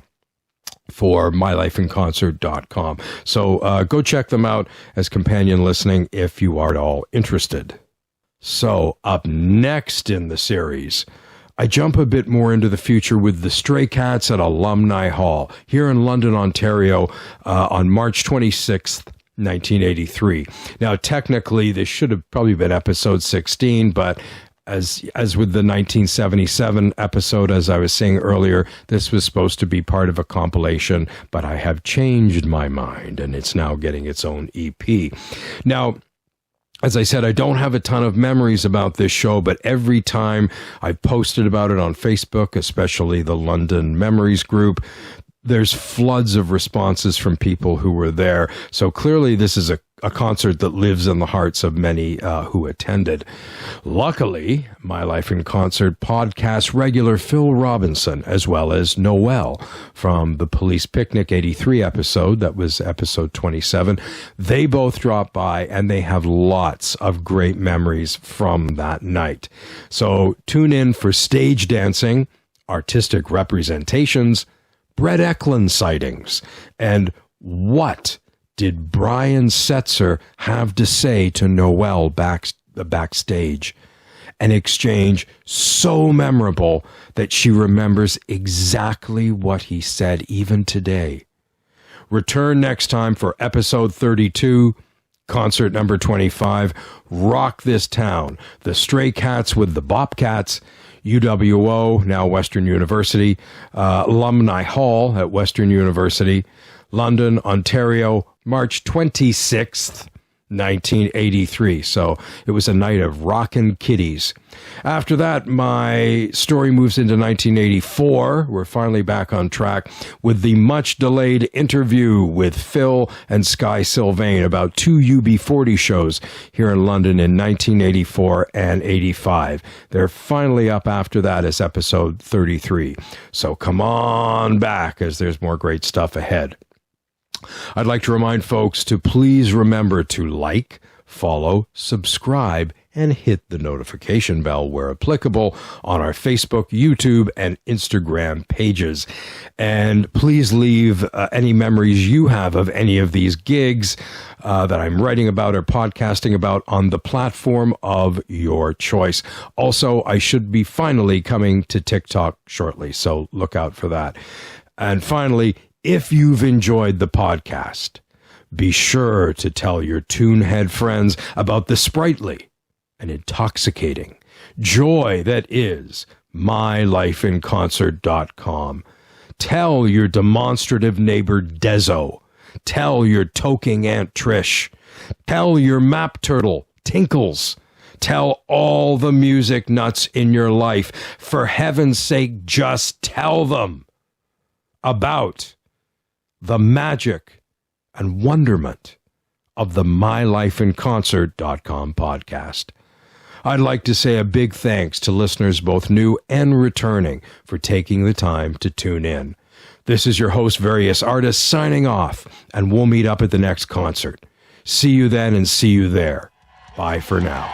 for mylifeinconcert.com. So go check them out as companion listening if you are at all interested. So up next in the series, I jump a bit more into the future with the Stray Cats at Alumni Hall here in London, Ontario, on March 26th, 1983. Now, technically, this should have probably been episode 16, but as with the 1977 episode, as I was saying earlier, this was supposed to be part of a compilation, but I have changed my mind, and it's now getting its own EP. Now, as I said, I don't have a ton of memories about this show, but every time I've posted about it on Facebook, especially the London Memories group, there's floods of responses from people who were there. So clearly this is a concert that lives in the hearts of many who attended. Luckily, My Life in Concert podcast regular Phil Robinson, as well as Noel from the Police Picnic 83 episode, that was episode 27, they both dropped by and they have lots of great memories from that night. So tune in for stage dancing, artistic representations, Brett Eklund sightings, and what did Brian Setzer have to say to Noel backstage? An exchange so memorable that she remembers exactly what he said even today. Return next time for episode 32, concert number 25, Rock This Town, the Stray Cats with the Bobcats, UWO, now Western University, Alumni Hall at Western University, London, Ontario, March 26th, 1983. So it was a night of rockin' kiddies. After that, my story moves into 1984. We're finally back on track with the much-delayed interview with Phil and Sky Sylvain about two UB40 shows here in London in 1984 and 85. They're finally up after that as episode 33. So come on back as there's more great stuff ahead. I'd like to remind folks to please remember to like, follow, subscribe, and hit the notification bell where applicable on our Facebook, YouTube, and Instagram pages. And please leave any memories you have of any of these gigs that I'm writing about or podcasting about on the platform of your choice. Also, I should be finally coming to TikTok shortly, so look out for that. And finally, if you've enjoyed the podcast, be sure to tell your Toonhead friends about the sprightly and intoxicating joy that is mylifeinconcert.com. Tell your demonstrative neighbor Dezo. Tell your toking Aunt Trish. Tell your map turtle Tinkles. Tell all the music nuts in your life. For heaven's sake, just tell them about the magic and wonderment of the mylifeinconcert.com podcast. I'd like to say a big thanks to listeners both new and returning for taking the time to tune in. This is your host, Various Artists, signing off, and we'll meet up at the next concert. See you then and see you there. Bye for now.